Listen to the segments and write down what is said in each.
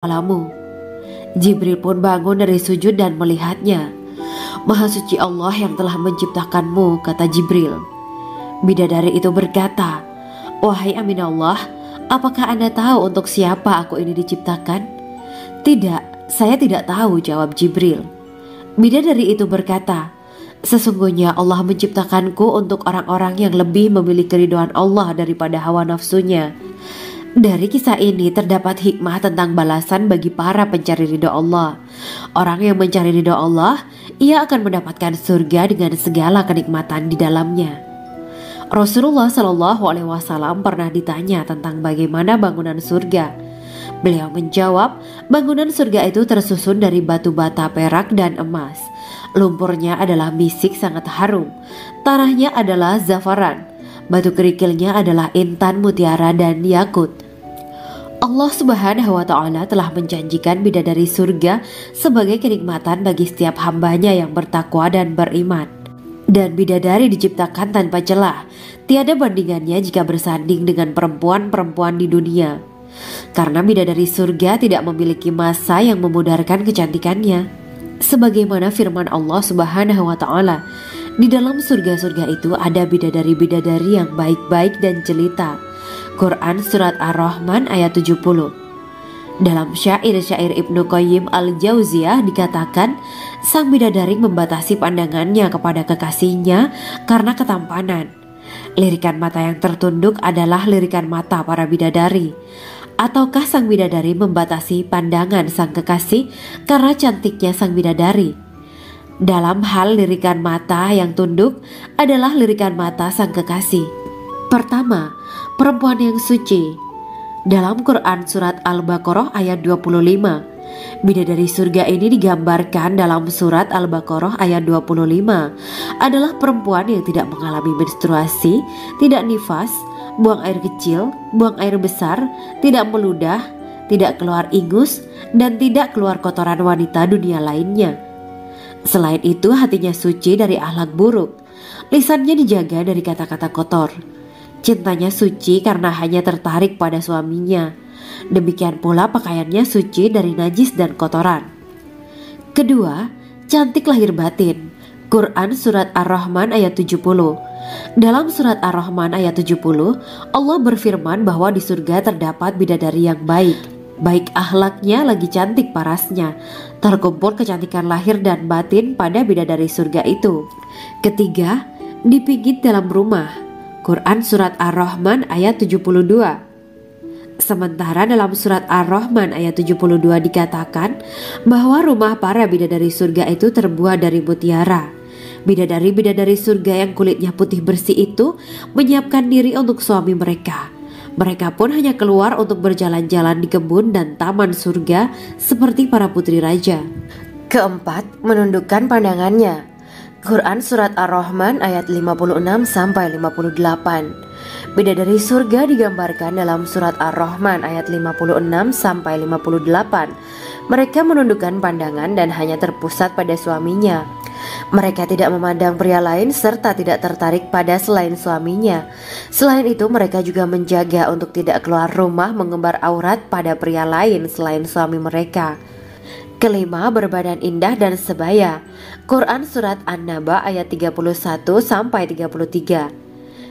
kepalamu. Jibril pun bangun dari sujud dan melihatnya. Maha suci Allah yang telah menciptakanmu, kata Jibril. Bidadari itu berkata, wahai Aminallah, apakah Anda tahu untuk siapa aku ini diciptakan? Tidak, saya tidak tahu, jawab Jibril. Bidadari itu berkata, sesungguhnya Allah menciptakanku untuk orang-orang yang lebih memilih keridhaan Allah daripada hawa nafsunya. Dari kisah ini terdapat hikmah tentang balasan bagi para pencari ridho Allah. Orang yang mencari ridho Allah, ia akan mendapatkan surga dengan segala kenikmatan di dalamnya. Rasulullah Shallallahu Alaihi Wasallam pernah ditanya tentang bagaimana bangunan surga. Beliau menjawab, bangunan surga itu tersusun dari batu bata, perak, dan emas. Lumpurnya adalah misik sangat harum. Tanahnya adalah zafaran. Batu kerikilnya adalah intan, mutiara, dan yakut. Allah Subhanahu wa Ta'ala telah menjanjikan bidadari surga sebagai kenikmatan bagi setiap hambanya yang bertakwa dan beriman. Dan bidadari diciptakan tanpa celah, tiada bandingannya jika bersanding dengan perempuan-perempuan di dunia. Karena bidadari surga tidak memiliki masa yang memudarkan kecantikannya. Sebagaimana firman Allah Subhanahu wa Ta'ala, di dalam surga-surga itu ada bidadari-bidadari yang baik-baik dan jelita. Quran Surat Ar-Rahman ayat 70. Dalam syair-syair Ibnu Qayyim Al-Jauziyah dikatakan, sang bidadari membatasi pandangannya kepada kekasihnya karena ketampanan. Lirikan mata yang tertunduk adalah lirikan mata para bidadari. Ataukah sang bidadari membatasi pandangan sang kekasih karena cantiknya sang bidadari? Dalam hal lirikan mata yang tunduk adalah lirikan mata sang kekasih. Pertama, perempuan yang suci. Dalam Quran Surat Al-Baqarah ayat 25, bidadari surga ini digambarkan dalam Surat Al-Baqarah ayat 25 adalah perempuan yang tidak mengalami menstruasi, tidak nifas, buang air kecil, buang air besar, tidak meludah, tidak keluar ingus, dan tidak keluar kotoran wanita dunia lainnya. Selain itu, hatinya suci dari akhlak buruk, lisannya dijaga dari kata-kata kotor. Cintanya suci karena hanya tertarik pada suaminya. Demikian pula pakaiannya suci dari najis dan kotoran. Kedua, cantik lahir batin. Quran Surat Ar-Rahman ayat 70. Dalam Surat Ar-Rahman ayat 70, Allah berfirman bahwa di surga terdapat bidadari yang baik. Baik akhlaknya lagi cantik parasnya. Terkumpul kecantikan lahir dan batin pada bidadari surga itu. Ketiga, dipijit dalam rumah. Quran Surat Ar-Rahman ayat 72. Sementara dalam Surat Ar-Rahman ayat 72 dikatakan bahwa rumah para bidadari surga itu terbuat dari mutiara. Bidadari-bidadari surga yang kulitnya putih bersih itu menyiapkan diri untuk suami mereka. Mereka pun hanya keluar untuk berjalan-jalan di kebun dan taman surga seperti para putri raja. Keempat, menundukkan pandangannya. Quran Surat Ar-Rahman ayat 56-58. Bidadari surga digambarkan dalam Surat Ar-Rahman ayat 56-58. Mereka menundukkan pandangan dan hanya terpusat pada suaminya. Mereka tidak memandang pria lain serta tidak tertarik pada selain suaminya. Selain itu, mereka juga menjaga untuk tidak keluar rumah mengembar aurat pada pria lain selain suami mereka. Kelima, berbadan indah dan sebaya. Quran Surat An-Naba ayat 31-33.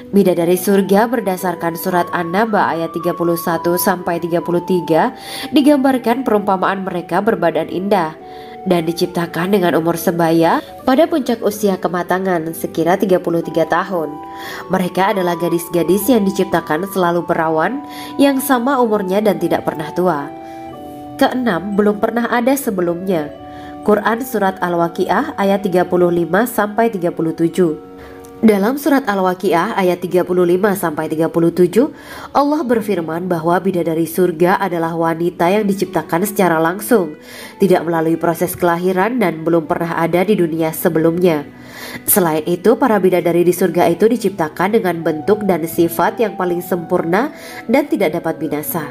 Bidadari surga berdasarkan Surat An-Naba ayat 31-33 digambarkan perumpamaan mereka berbadan indah dan diciptakan dengan umur sebaya pada puncak usia kematangan sekira 33 tahun. Mereka adalah gadis-gadis yang diciptakan selalu perawan, yang sama umurnya dan tidak pernah tua. Keenam, belum pernah ada sebelumnya. Quran Surat Al-Waqiah ayat 35-37. Dalam Surat Al-Waqiah ayat 35-37, Allah berfirman bahwa bidadari surga adalah wanita yang diciptakan secara langsung, tidak melalui proses kelahiran dan belum pernah ada di dunia sebelumnya. Selain itu, para bidadari di surga itu diciptakan dengan bentuk dan sifat yang paling sempurna dan tidak dapat binasa.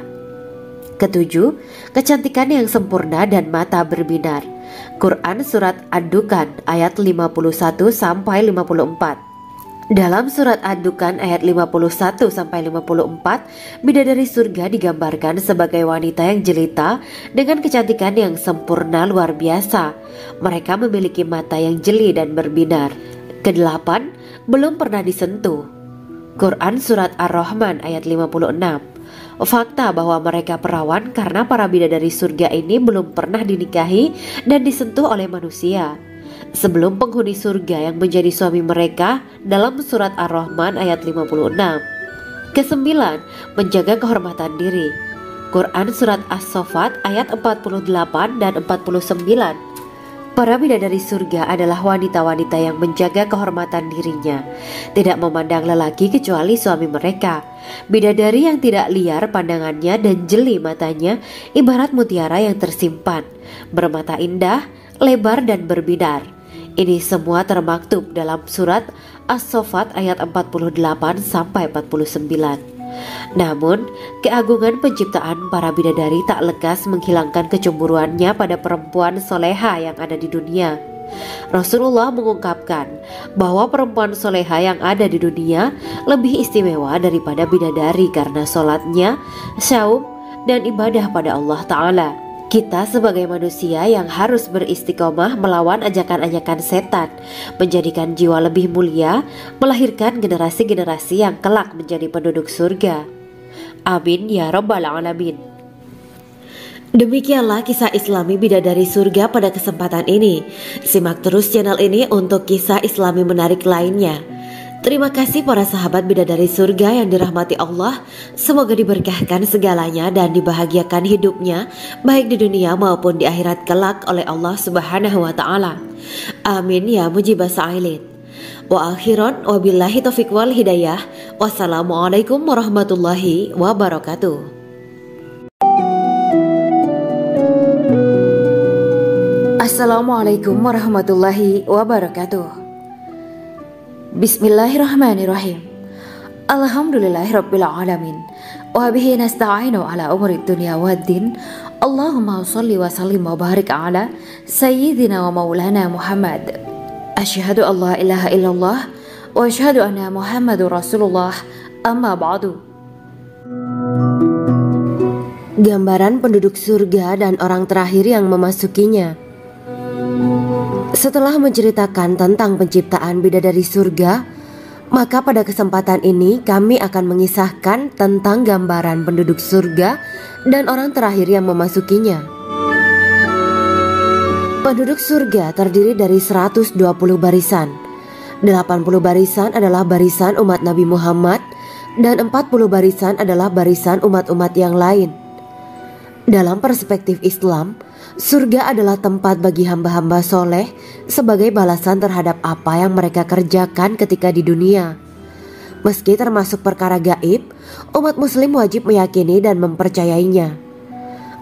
Ketujuh, kecantikan yang sempurna dan mata berbinar. Quran Surat Ad-Dukhan ayat 51-54. Dalam surat Ad-Dukhan ayat 51-54, bidadari surga digambarkan sebagai wanita yang jelita dengan kecantikan yang sempurna luar biasa. Mereka memiliki mata yang jeli dan berbinar. Kedelapan, belum pernah disentuh. Quran surat Ar-Rahman ayat 56. Fakta bahwa mereka perawan karena para bidadari surga ini belum pernah dinikahi dan disentuh oleh manusia sebelum penghuni surga yang menjadi suami mereka dalam surat Ar-Rahman ayat 56. Kesembilan, menjaga kehormatan diri. Quran surat As-Saffat ayat 48 dan 49. Para bidadari surga adalah wanita-wanita yang menjaga kehormatan dirinya, tidak memandang lelaki kecuali suami mereka. Bidadari yang tidak liar pandangannya dan jeli matanya ibarat mutiara yang tersimpan, bermata indah, lebar dan berbinar. Ini semua termaktub dalam surat As-Saffat ayat 48-49. Namun, keagungan penciptaan para bidadari tak lekas menghilangkan kecemburuannya pada perempuan soleha yang ada di dunia. Rasulullah mengungkapkan bahwa perempuan soleha yang ada di dunia lebih istimewa daripada bidadari karena sholatnya, syaum, dan ibadah pada Allah Ta'ala. Kita sebagai manusia yang harus beristiqomah melawan ajakan-ajakan setan, menjadikan jiwa lebih mulia, melahirkan generasi-generasi yang kelak menjadi penduduk surga. Amin ya rabbal alamin. Demikianlah kisah Islami bidadari surga pada kesempatan ini. Simak terus channel ini untuk kisah Islami menarik lainnya. Terima kasih para sahabat bidadari surga yang dirahmati Allah. Semoga diberkahkan segalanya dan dibahagiakan hidupnya baik di dunia maupun di akhirat kelak oleh Allah Subhanahu wa taala. Amin ya mujibah sa'ilin. Wa akhiran wabillahi taufiq wal hidayah. Wassalamualaikum warahmatullahi wabarakatuh. Assalamualaikum warahmatullahi wabarakatuh. Bismillahirrahmanirrahim. Alhamdulillahirabbil alamin. Wa bihi nasta'inu ala umuri dunya waddin. Allahumma shalli wa sallim wa barik ala sayyidina wa maulana Muhammad. Asyhadu an la ilaha illallah wa asyhadu anna Muhammadur Rasulullah. Amma ba'du. Gambaran penduduk surga dan orang terakhir yang memasukinya. Setelah menceritakan tentang penciptaan bidadari surga, maka pada kesempatan ini kami akan mengisahkan tentang gambaran penduduk surga dan orang terakhir yang memasukinya. Penduduk surga terdiri dari 120 barisan. 80 barisan adalah barisan umat Nabi Muhammad dan 40 barisan adalah barisan umat-umat yang lain. Dalam perspektif Islam, surga adalah tempat bagi hamba-hamba soleh sebagai balasan terhadap apa yang mereka kerjakan ketika di dunia. Meski termasuk perkara gaib, umat muslim wajib meyakini dan mempercayainya.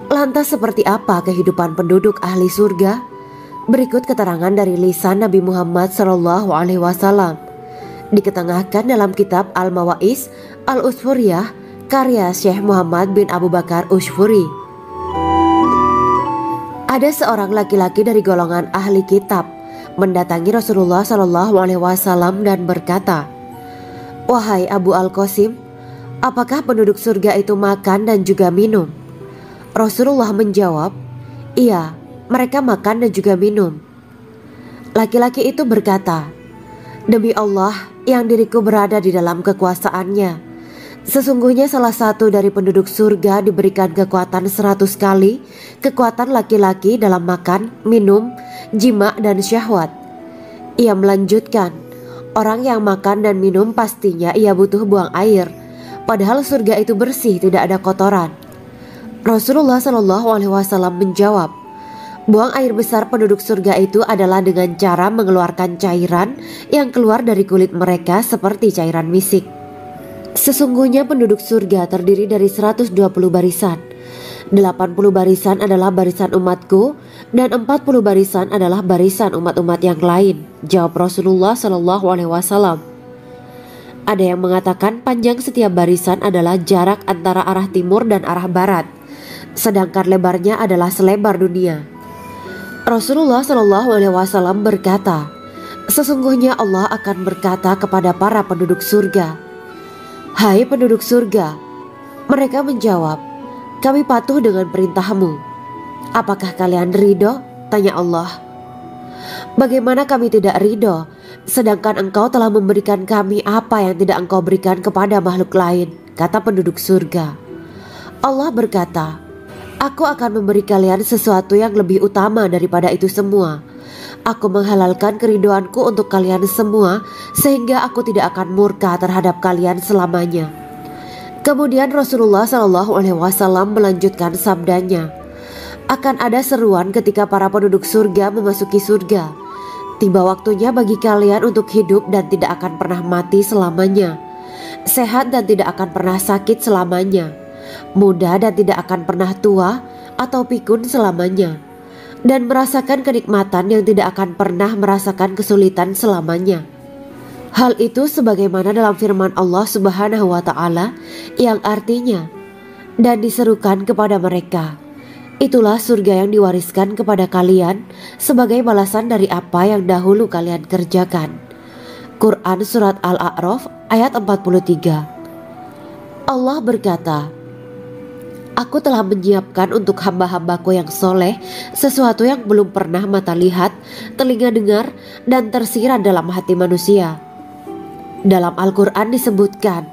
Lantas seperti apa kehidupan penduduk ahli surga? Berikut keterangan dari lisan Nabi Muhammad SAW, diketengahkan dalam kitab Al-Mawaiz Al-Usfuriyah karya Syekh Muhammad bin Abu Bakar Ushfuri. Ada seorang laki-laki dari golongan ahli kitab mendatangi Rasulullah SAW dan berkata, "Wahai Abu Al-Qasim, apakah penduduk surga itu makan dan juga minum?" Rasulullah menjawab, "Iya, mereka makan dan juga minum." Laki-laki itu berkata, "Demi Allah yang diriku berada di dalam kekuasaannya, sesungguhnya salah satu dari penduduk surga diberikan kekuatan 100 kali kekuatan laki-laki dalam makan, minum, jima, dan syahwat." Ia melanjutkan, "Orang yang makan dan minum pastinya ia butuh buang air, padahal surga itu bersih, tidak ada kotoran." Rasulullah SAW menjawab, "Buang air besar penduduk surga itu adalah dengan cara mengeluarkan cairan yang keluar dari kulit mereka seperti cairan misik." Sesungguhnya penduduk surga terdiri dari 120 barisan. 80 barisan adalah barisan umatku dan 40 barisan adalah barisan umat-umat yang lain, jawab Rasulullah SAW. Ada yang mengatakan panjang setiap barisan adalah jarak antara arah timur dan arah barat, sedangkan lebarnya adalah selebar dunia. Rasulullah SAW berkata, Sesungguhnya Allah akan berkata kepada para penduduk surga, "Hai penduduk surga." Mereka menjawab, "Kami patuh dengan perintahmu." "Apakah kalian ridho?" tanya Allah. "Bagaimana kami tidak ridho, sedangkan engkau telah memberikan kami apa yang tidak engkau berikan kepada makhluk lain," kata penduduk surga. Allah berkata, "Aku akan memberi kalian sesuatu yang lebih utama daripada itu semua. Aku menghalalkan keridoanku untuk kalian semua, sehingga aku tidak akan murka terhadap kalian selamanya." Kemudian Rasulullah SAW melanjutkan sabdanya, "Akan ada seruan ketika para penduduk surga memasuki surga. Tiba waktunya bagi kalian untuk hidup dan tidak akan pernah mati selamanya, sehat dan tidak akan pernah sakit selamanya, muda dan tidak akan pernah tua atau pikun selamanya, dan merasakan kenikmatan yang tidak akan pernah merasakan kesulitan selamanya." Hal itu sebagaimana dalam firman Allah Subhanahu wa Ta'ala yang artinya, "Dan diserukan kepada mereka, itulah surga yang diwariskan kepada kalian sebagai balasan dari apa yang dahulu kalian kerjakan." Quran Surat Al-A'raf ayat 43. Allah berkata, "Aku telah menyiapkan untuk hamba-hambaku yang soleh sesuatu yang belum pernah mata lihat, telinga dengar, dan tersirat dalam hati manusia." Dalam Al-Quran disebutkan,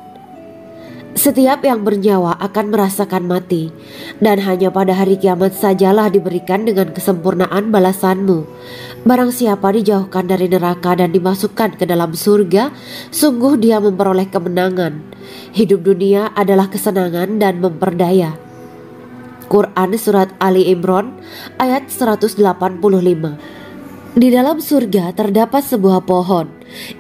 "Setiap yang bernyawa akan merasakan mati, dan hanya pada hari kiamat sajalah diberikan dengan kesempurnaan balasanmu. Barang siapa dijauhkan dari neraka dan dimasukkan ke dalam surga, sungguh dia memperoleh kemenangan. Hidup dunia adalah kesenangan dan memperdaya." Quran Surat Ali Imran ayat 185. Di dalam surga terdapat sebuah pohon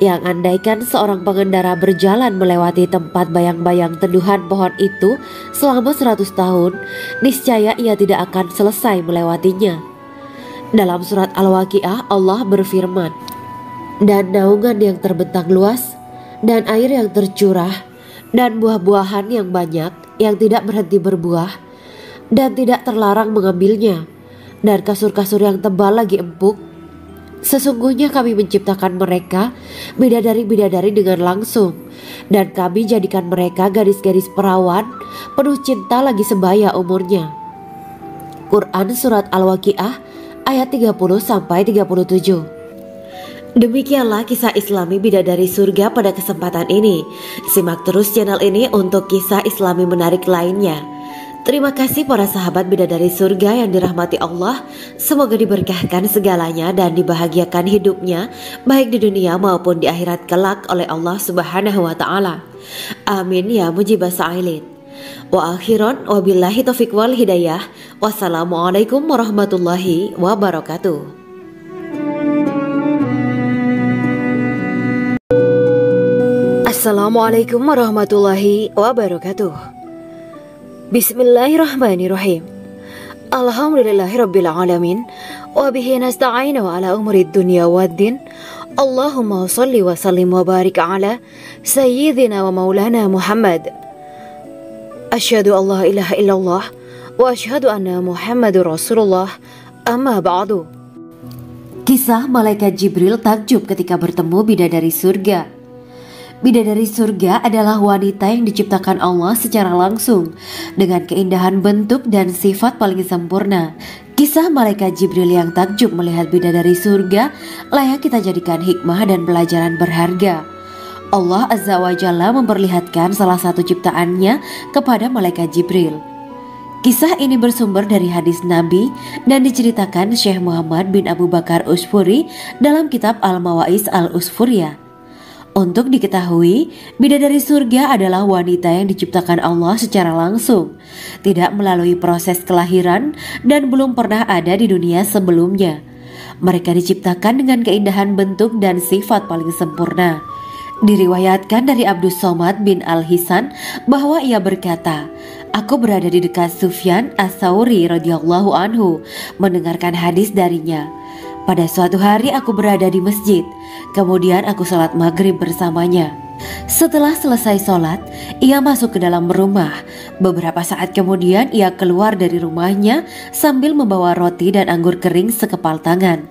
yang andaikan seorang pengendara berjalan melewati tempat bayang-bayang teduhan pohon itu selama 100 tahun, niscaya ia tidak akan selesai melewatinya. Dalam surat Al-Waqiah Allah berfirman, "Dan naungan yang terbentang luas, dan air yang tercurah, dan buah-buahan yang banyak yang tidak berhenti berbuah, dan tidak terlarang mengambilnya, dan kasur-kasur yang tebal lagi empuk. Sesungguhnya kami menciptakan mereka bidadari-bidadari dengan langsung, dan kami jadikan mereka gadis-gadis perawan penuh cinta lagi sebaya umurnya." Quran Surat Al-Waqiah ayat 30-37. Demikianlah kisah Islami bidadari surga pada kesempatan ini. Simak terus channel ini untuk kisah Islami menarik lainnya. Terima kasih para sahabat bidadari surga yang dirahmati Allah. Semoga diberkahkan segalanya dan dibahagiakan hidupnya, baik di dunia maupun di akhirat kelak oleh Allah Subhanahu wa Ta'ala. Amin ya mujibah sa'ilin. Wa akhiran wabillahi taufiq wal hidayah. Wassalamualaikum warahmatullahi wabarakatuh. Assalamualaikum warahmatullahi wabarakatuh. Bismillahirrahmanirrahim. Alhamdulillahirabbil alamin wa bihi nasta'inu ala umurid dunya waddin. Allahumma shalli wa sallim wa barik ala sayyidina wa maulana Muhammad. Asyhadu an la ilaha illallah wa asyhadu anna Muhammadur Rasulullah. Amma ba'du. Kisah malaikat Jibril takjub ketika bertemu bidadari surga. Bidadari surga adalah wanita yang diciptakan Allah secara langsung dengan keindahan bentuk dan sifat paling sempurna. Kisah malaikat Jibril yang takjub melihat bidadari surga layak kita jadikan hikmah dan pelajaran berharga. Allah Azza wa Jalla memperlihatkan salah satu ciptaannya kepada malaikat Jibril. Kisah ini bersumber dari hadis Nabi dan diceritakan Syekh Muhammad bin Abu Bakar Usfuri dalam kitab Al-Mawaiz Al-Usfuriyah. Untuk diketahui, bidadari surga adalah wanita yang diciptakan Allah secara langsung, tidak melalui proses kelahiran dan belum pernah ada di dunia sebelumnya. Mereka diciptakan dengan keindahan bentuk dan sifat paling sempurna. Diriwayatkan dari Abdus Somad bin Al-Hisan bahwa ia berkata, "Aku berada di dekat Sufyan As-Sauri radhiyallahu anhu mendengarkan hadis darinya. Pada suatu hari aku berada di masjid, kemudian aku sholat maghrib bersamanya. Setelah selesai sholat, ia masuk ke dalam rumah. Beberapa saat kemudian ia keluar dari rumahnya sambil membawa roti dan anggur kering sekepal tangan.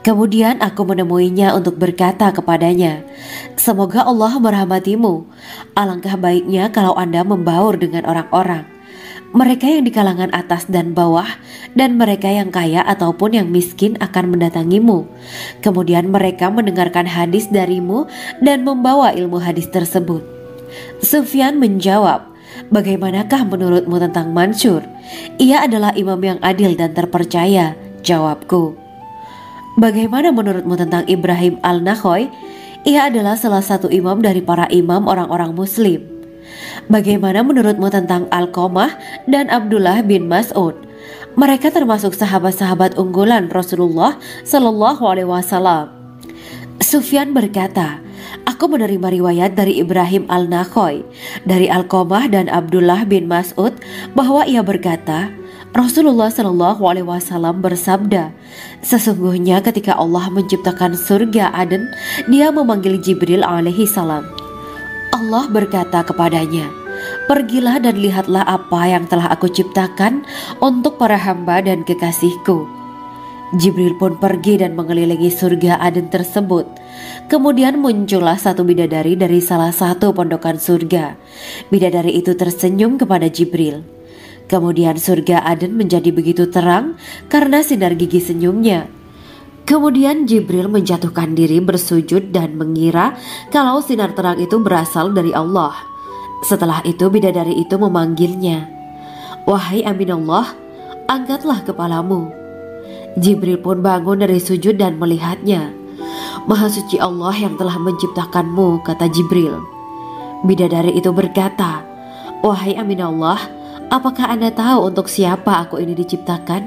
Kemudian aku menemuinya untuk berkata kepadanya, "Semoga Allah merahmatimu. Alangkah baiknya kalau Anda membaur dengan orang-orang. Mereka yang di kalangan atas dan bawah, dan mereka yang kaya ataupun yang miskin akan mendatangimu. Kemudian mereka mendengarkan hadis darimu dan membawa ilmu hadis tersebut." Sufyan menjawab, "Bagaimanakah menurutmu tentang Mansur? Ia adalah imam yang adil dan terpercaya." Jawabku, "Bagaimana menurutmu tentang Ibrahim al-Nakhoy? Ia adalah salah satu imam dari para imam orang-orang muslim." "Bagaimana menurutmu tentang Alqamah dan Abdullah bin Mas'ud? Mereka termasuk sahabat-sahabat unggulan Rasulullah Shallallahu Alaihi Wasallam." Sufyan berkata, "Aku menerima riwayat dari Ibrahim al-Nakhoy, dari Alqamah dan Abdullah bin Mas'ud bahwa ia berkata, Rasulullah Shallallahu Alaihi Wasallam bersabda, sesungguhnya ketika Allah menciptakan surga Aden, Dia memanggil Jibril alaihi salam. Allah berkata kepadanya, pergilah dan lihatlah apa yang telah aku ciptakan untuk para hamba dan kekasihku. Jibril pun pergi dan mengelilingi surga Aden tersebut. Kemudian muncullah satu bidadari dari salah satu pondokan surga. Bidadari itu tersenyum kepada Jibril. Kemudian surga Aden menjadi begitu terang karena sinar gigi senyumnya. Kemudian Jibril menjatuhkan diri bersujud dan mengira kalau sinar terang itu berasal dari Allah. Setelah itu bidadari itu memanggilnya, "Wahai Aminullah, angkatlah kepalamu." Jibril pun bangun dari sujud dan melihatnya. "Maha suci Allah yang telah menciptakanmu," kata Jibril. Bidadari itu berkata, "Wahai Aminullah, apakah Anda tahu untuk siapa aku ini diciptakan?"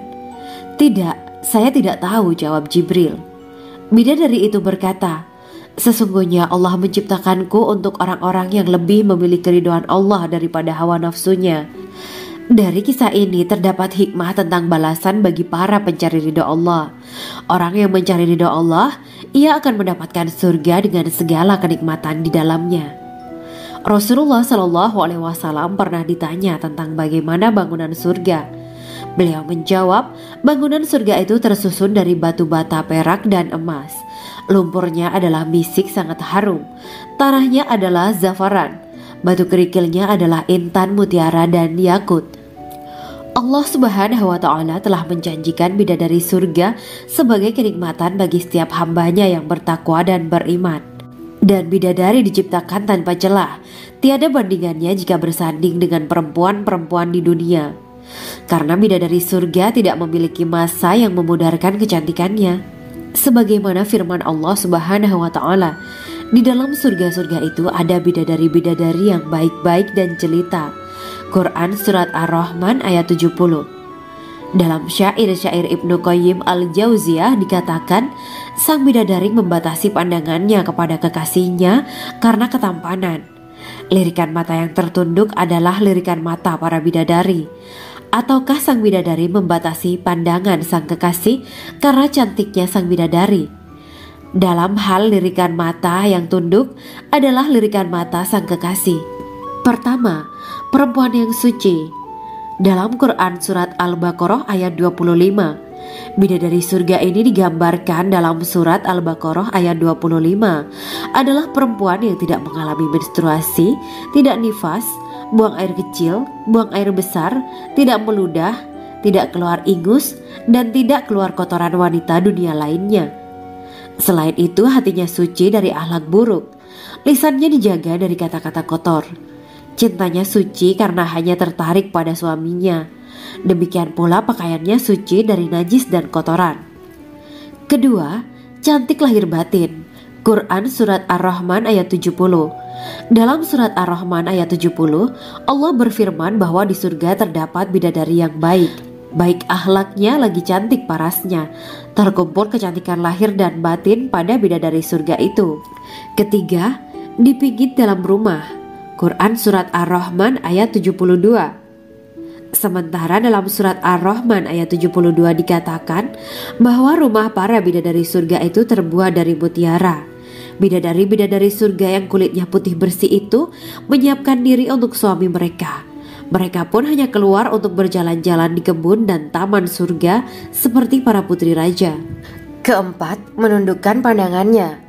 "Tidak, saya tidak tahu," jawab Jibril. Bidadari itu berkata, "Sesungguhnya Allah menciptakanku untuk orang-orang yang lebih memilih keridhaan Allah daripada hawa nafsunya." Dari kisah ini terdapat hikmah tentang balasan bagi para pencari ridho Allah. Orang yang mencari ridho Allah, ia akan mendapatkan surga dengan segala kenikmatan di dalamnya. Rasulullah Shallallahu Alaihi Wasallam pernah ditanya tentang bagaimana bangunan surga. Beliau menjawab, bangunan surga itu tersusun dari batu bata, perak, dan emas. Lumpurnya adalah misik sangat harum. Tanahnya adalah zafaran. Batu kerikilnya adalah intan, mutiara, dan yakut. Allah Subhanahu wa Ta'ala telah menjanjikan bidadari surga sebagai kenikmatan bagi setiap hambanya yang bertakwa dan beriman. Dan bidadari diciptakan tanpa celah, tiada bandingannya jika bersanding dengan perempuan-perempuan di dunia. Karena bidadari surga tidak memiliki masa yang memudarkan kecantikannya. Sebagaimana firman Allah Subhanahu wa Ta'ala, di dalam surga-surga itu ada bidadari-bidadari yang baik-baik dan jelita. Quran Surat Ar-Rahman ayat 70. Dalam syair-syair Ibnu Qayyim Al-Jauziyah dikatakan, sang bidadari membatasi pandangannya kepada kekasihnya karena ketampanan. Lirikan mata yang tertunduk adalah lirikan mata para bidadari. Ataukah sang bidadari membatasi pandangan sang kekasih karena cantiknya sang bidadari? Dalam hal lirikan mata yang tunduk adalah lirikan mata sang kekasih. Pertama, perempuan yang suci. Dalam Quran Surat Al-Baqarah ayat 25, bidadari surga ini digambarkan dalam Surat Al-Baqarah ayat 25 adalah perempuan yang tidak mengalami menstruasi, tidak nifas, buang air kecil, buang air besar, tidak meludah, tidak keluar ingus, dan tidak keluar kotoran wanita dunia lainnya. Selain itu hatinya suci dari akhlak buruk, lisannya dijaga dari kata-kata kotor. Cintanya suci karena hanya tertarik pada suaminya. Demikian pula pakaiannya suci dari najis dan kotoran. Kedua, cantik lahir batin. Quran Surat Ar-Rahman ayat 70. Dalam Surat Ar-Rahman ayat 70, Allah berfirman bahwa di surga terdapat bidadari yang baik akhlaknya lagi cantik parasnya. Terkumpul kecantikan lahir dan batin pada bidadari surga itu. Ketiga, dipijit dalam rumah. Quran Surat Ar-Rahman ayat 72. Sementara dalam Surat Ar-Rahman ayat 72 dikatakan bahwa rumah para bidadari surga itu terbuat dari mutiara. Bidadari-bidadari surga yang kulitnya putih bersih itu menyiapkan diri untuk suami mereka. Mereka pun hanya keluar untuk berjalan-jalan di kebun dan taman surga seperti para putri raja. Keempat, menundukkan pandangannya.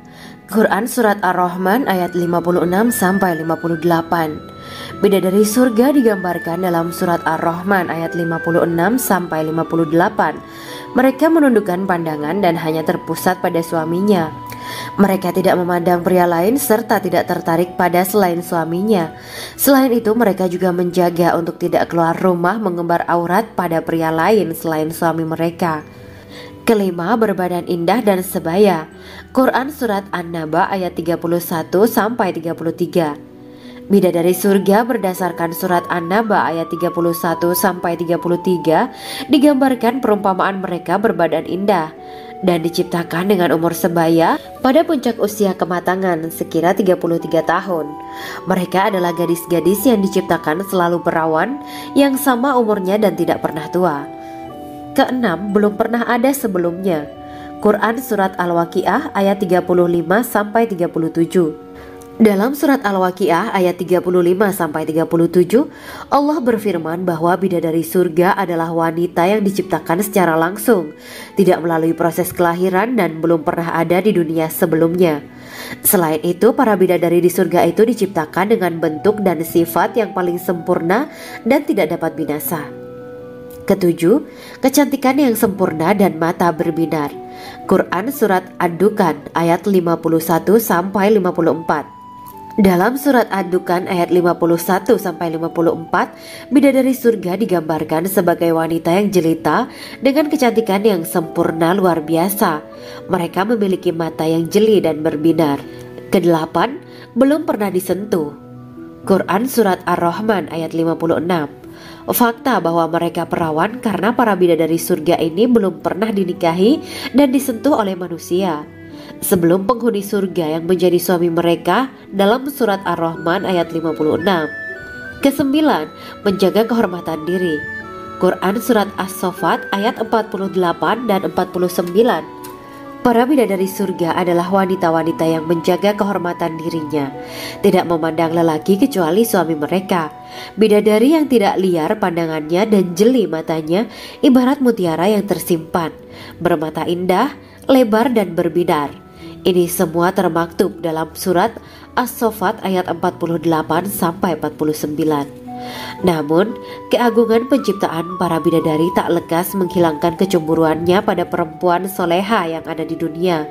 Quran Surat Ar-Rahman ayat 56-58. Bidadari surga digambarkan dalam Surat Ar-Rahman ayat 56-58. Mereka menundukkan pandangan dan hanya terpusat pada suaminya. Mereka tidak memandang pria lain serta tidak tertarik pada selain suaminya. Selain itu, mereka juga menjaga untuk tidak keluar rumah mengembar aurat pada pria lain selain suami mereka. Kelima, berbadan indah dan sebaya. Quran Surat An-Naba ayat 31-33. Bidadari surga berdasarkan Surat An-Naba ayat 31-33 digambarkan perumpamaan mereka berbadan indah dan diciptakan dengan umur sebaya pada puncak usia kematangan sekira 33 tahun. Mereka adalah gadis-gadis yang diciptakan selalu perawan yang sama umurnya dan tidak pernah tua. Keenam, belum pernah ada sebelumnya. Quran Surat Al-Waqiah ayat 35-37. Dalam Surat Al-Waqiah ayat 35-37, Allah berfirman bahwa bidadari surga adalah wanita yang diciptakan secara langsung, tidak melalui proses kelahiran dan belum pernah ada di dunia sebelumnya. Selain itu, para bidadari di surga itu diciptakan dengan bentuk dan sifat yang paling sempurna dan tidak dapat binasa. Ketujuh, kecantikan yang sempurna dan mata berbinar. Quran Surat Ad-Dukan ayat 51-54. Dalam Surat Ad-Dukan ayat 51-54, bidadari surga digambarkan sebagai wanita yang jelita dengan kecantikan yang sempurna luar biasa. Mereka memiliki mata yang jeli dan berbinar. Kedelapan, belum pernah disentuh. Quran Surat Ar-Rahman ayat 56. Fakta bahwa mereka perawan karena para bidadari surga ini belum pernah dinikahi dan disentuh oleh manusia sebelum penghuni surga yang menjadi suami mereka dalam Surat Ar-Rahman ayat 56. Kesembilan, menjaga kehormatan diri. Quran Surat As-Saffat ayat 48 dan 49. Para bidadari surga adalah wanita-wanita yang menjaga kehormatan dirinya, tidak memandang lelaki kecuali suami mereka. Bidadari yang tidak liar pandangannya dan jeli matanya ibarat mutiara yang tersimpan, bermata indah, lebar dan berbinar. Ini semua termaktub dalam Surat As-Saffat ayat 48-49. Namun, keagungan penciptaan para bidadari tak lekas menghilangkan kecemburuannya pada perempuan soleha yang ada di dunia.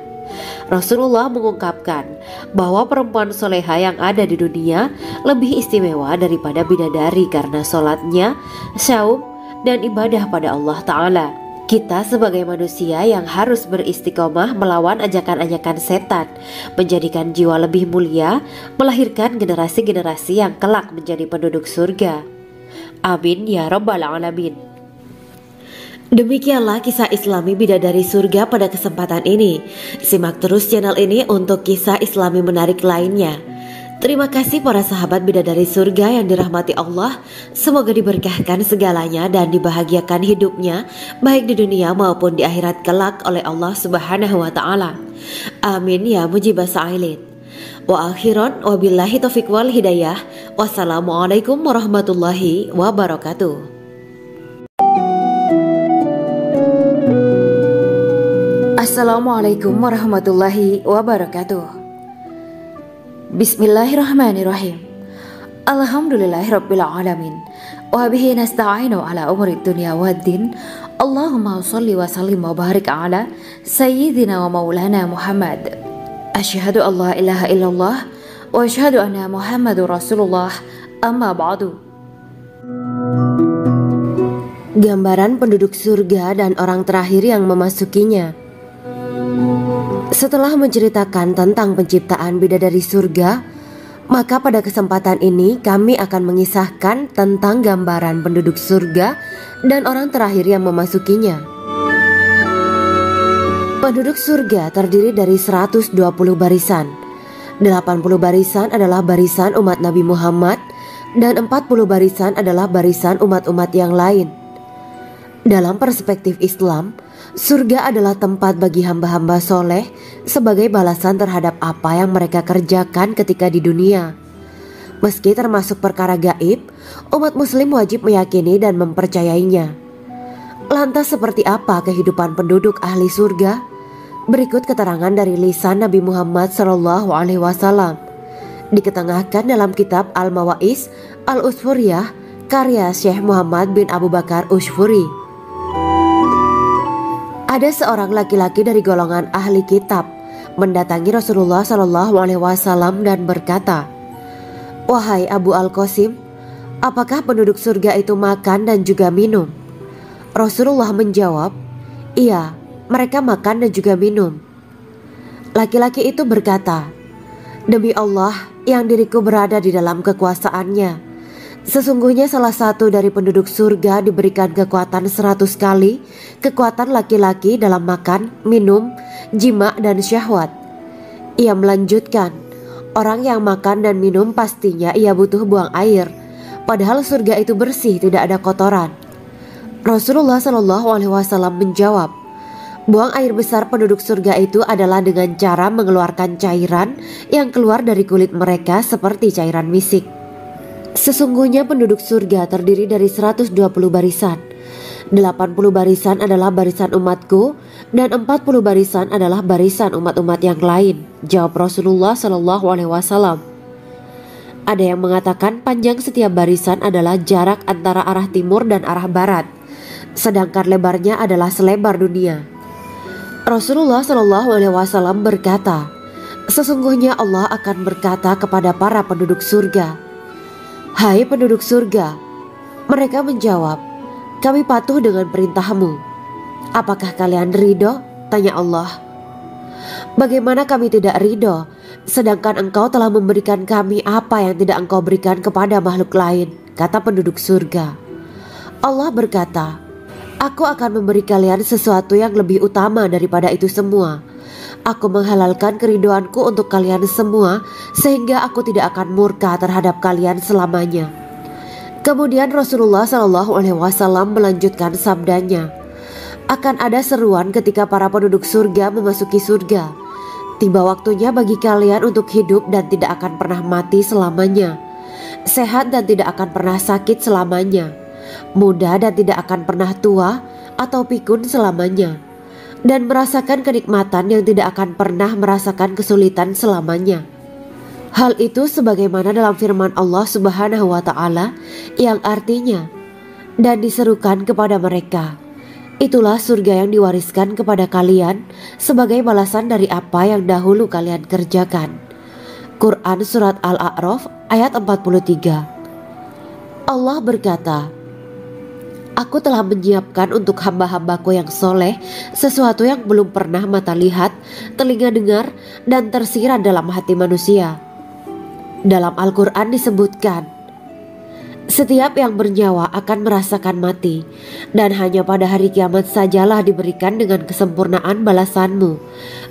Rasulullah mengungkapkan bahwa perempuan soleha yang ada di dunia lebih istimewa daripada bidadari karena sholatnya, syaum, dan ibadah pada Allah Ta'ala. Kita sebagai manusia yang harus beristiqomah melawan ajakan-ajakan setan, menjadikan jiwa lebih mulia, melahirkan generasi-generasi yang kelak menjadi penduduk surga. Amin ya rabbal alamin. Demikianlah kisah Islami bidadari surga pada kesempatan ini. Simak terus channel ini untuk kisah Islami menarik lainnya. Terima kasih para sahabat bidadari surga yang dirahmati Allah. Semoga diberkahkan segalanya dan dibahagiakan hidupnya baik di dunia maupun di akhirat kelak oleh Allah Subhanahu wa Ta'ala. Amin ya mujibah sa'ilin. Wa akhiran wabillahi taufiq wal hidayah. Wassalamualaikum warahmatullahi wabarakatuh. Assalamualaikum warahmatullahi wabarakatuh. Bismillahirrahmanirrahim. Alhamdulillahirabbil alamin. Wa bihi nasta'inu ala umuri dunya waddin. Allahumma shalli wa sallim wa barik ala sayyidina wa maulana Muhammad. Asyhadu an la ilaha illallah wa asyhadu anna Muhammadur Rasulullah. Amma ba'du. Gambaran penduduk surga dan orang terakhir yang memasukinya. Setelah menceritakan tentang penciptaan bidadari surga, maka pada kesempatan ini kami akan mengisahkan tentang gambaran penduduk surga dan orang terakhir yang memasukinya. Penduduk surga terdiri dari 120 barisan. 80 barisan adalah barisan umat Nabi Muhammad dan 40 barisan adalah barisan umat-umat yang lain. Dalam perspektif Islam, Surga adalah tempat bagi hamba-hamba soleh sebagai balasan terhadap apa yang mereka kerjakan ketika di dunia. Meski termasuk perkara gaib, umat muslim wajib meyakini dan mempercayainya. Lantas seperti apa kehidupan penduduk ahli surga? Berikut keterangan dari lisan Nabi Muhammad SAW, diketengahkan dalam kitab Al-Mawaiz Al-Usfuriyah karya Syekh Muhammad bin Abu Bakar Ushfuri. Ada seorang laki-laki dari golongan ahli kitab mendatangi Rasulullah SAW dan berkata, "Wahai Abu Al-Qasim, apakah penduduk surga itu makan dan juga minum?" Rasulullah menjawab, "Iya, mereka makan dan juga minum." Laki-laki itu berkata, "Demi Allah yang diriku berada di dalam kekuasaannya, sesungguhnya salah satu dari penduduk surga diberikan kekuatan 100 kali kekuatan laki-laki dalam makan, minum, jima, dan syahwat." Ia melanjutkan, "Orang yang makan dan minum pastinya ia butuh buang air, padahal surga itu bersih, tidak ada kotoran." Rasulullah SAW menjawab, "Buang air besar penduduk surga itu adalah dengan cara mengeluarkan cairan yang keluar dari kulit mereka seperti cairan misik. Sesungguhnya penduduk surga terdiri dari 120 barisan. 80 barisan adalah barisan umatku dan 40 barisan adalah barisan umat-umat yang lain," jawab Rasulullah SAW. Ada yang mengatakan panjang setiap barisan adalah jarak antara arah timur dan arah barat, sedangkan lebarnya adalah selebar dunia. Rasulullah SAW berkata, "Sesungguhnya Allah akan berkata kepada para penduduk surga, 'Hai penduduk surga,' mereka menjawab, 'Kami patuh dengan perintahmu.' 'Apakah kalian ridho?' tanya Allah. 'Bagaimana kami tidak ridho, sedangkan engkau telah memberikan kami apa yang tidak engkau berikan kepada makhluk lain,' kata penduduk surga. Allah berkata, 'Aku akan memberi kalian sesuatu yang lebih utama daripada itu semua. Aku menghalalkan keridoanku untuk kalian semua sehingga aku tidak akan murka terhadap kalian selamanya.'" Kemudian Rasulullah SAW melanjutkan sabdanya, "Akan ada seruan ketika para penduduk surga memasuki surga. Tiba waktunya bagi kalian untuk hidup dan tidak akan pernah mati selamanya, sehat dan tidak akan pernah sakit selamanya, muda dan tidak akan pernah tua atau pikun selamanya, dan merasakan kenikmatan yang tidak akan pernah merasakan kesulitan selamanya." Hal itu sebagaimana dalam firman Allah Subhanahu wa Ta'ala yang artinya, "Dan diserukan kepada mereka, itulah surga yang diwariskan kepada kalian sebagai balasan dari apa yang dahulu kalian kerjakan." Quran Surat Al-A'raf ayat 43. Allah berkata, "Aku telah menyiapkan untuk hamba-hambaku yang soleh sesuatu yang belum pernah mata lihat, telinga dengar, dan tersirat dalam hati manusia." Dalam Al-Quran disebutkan, "Setiap yang bernyawa akan merasakan mati, dan hanya pada hari kiamat sajalah diberikan dengan kesempurnaan balasanmu.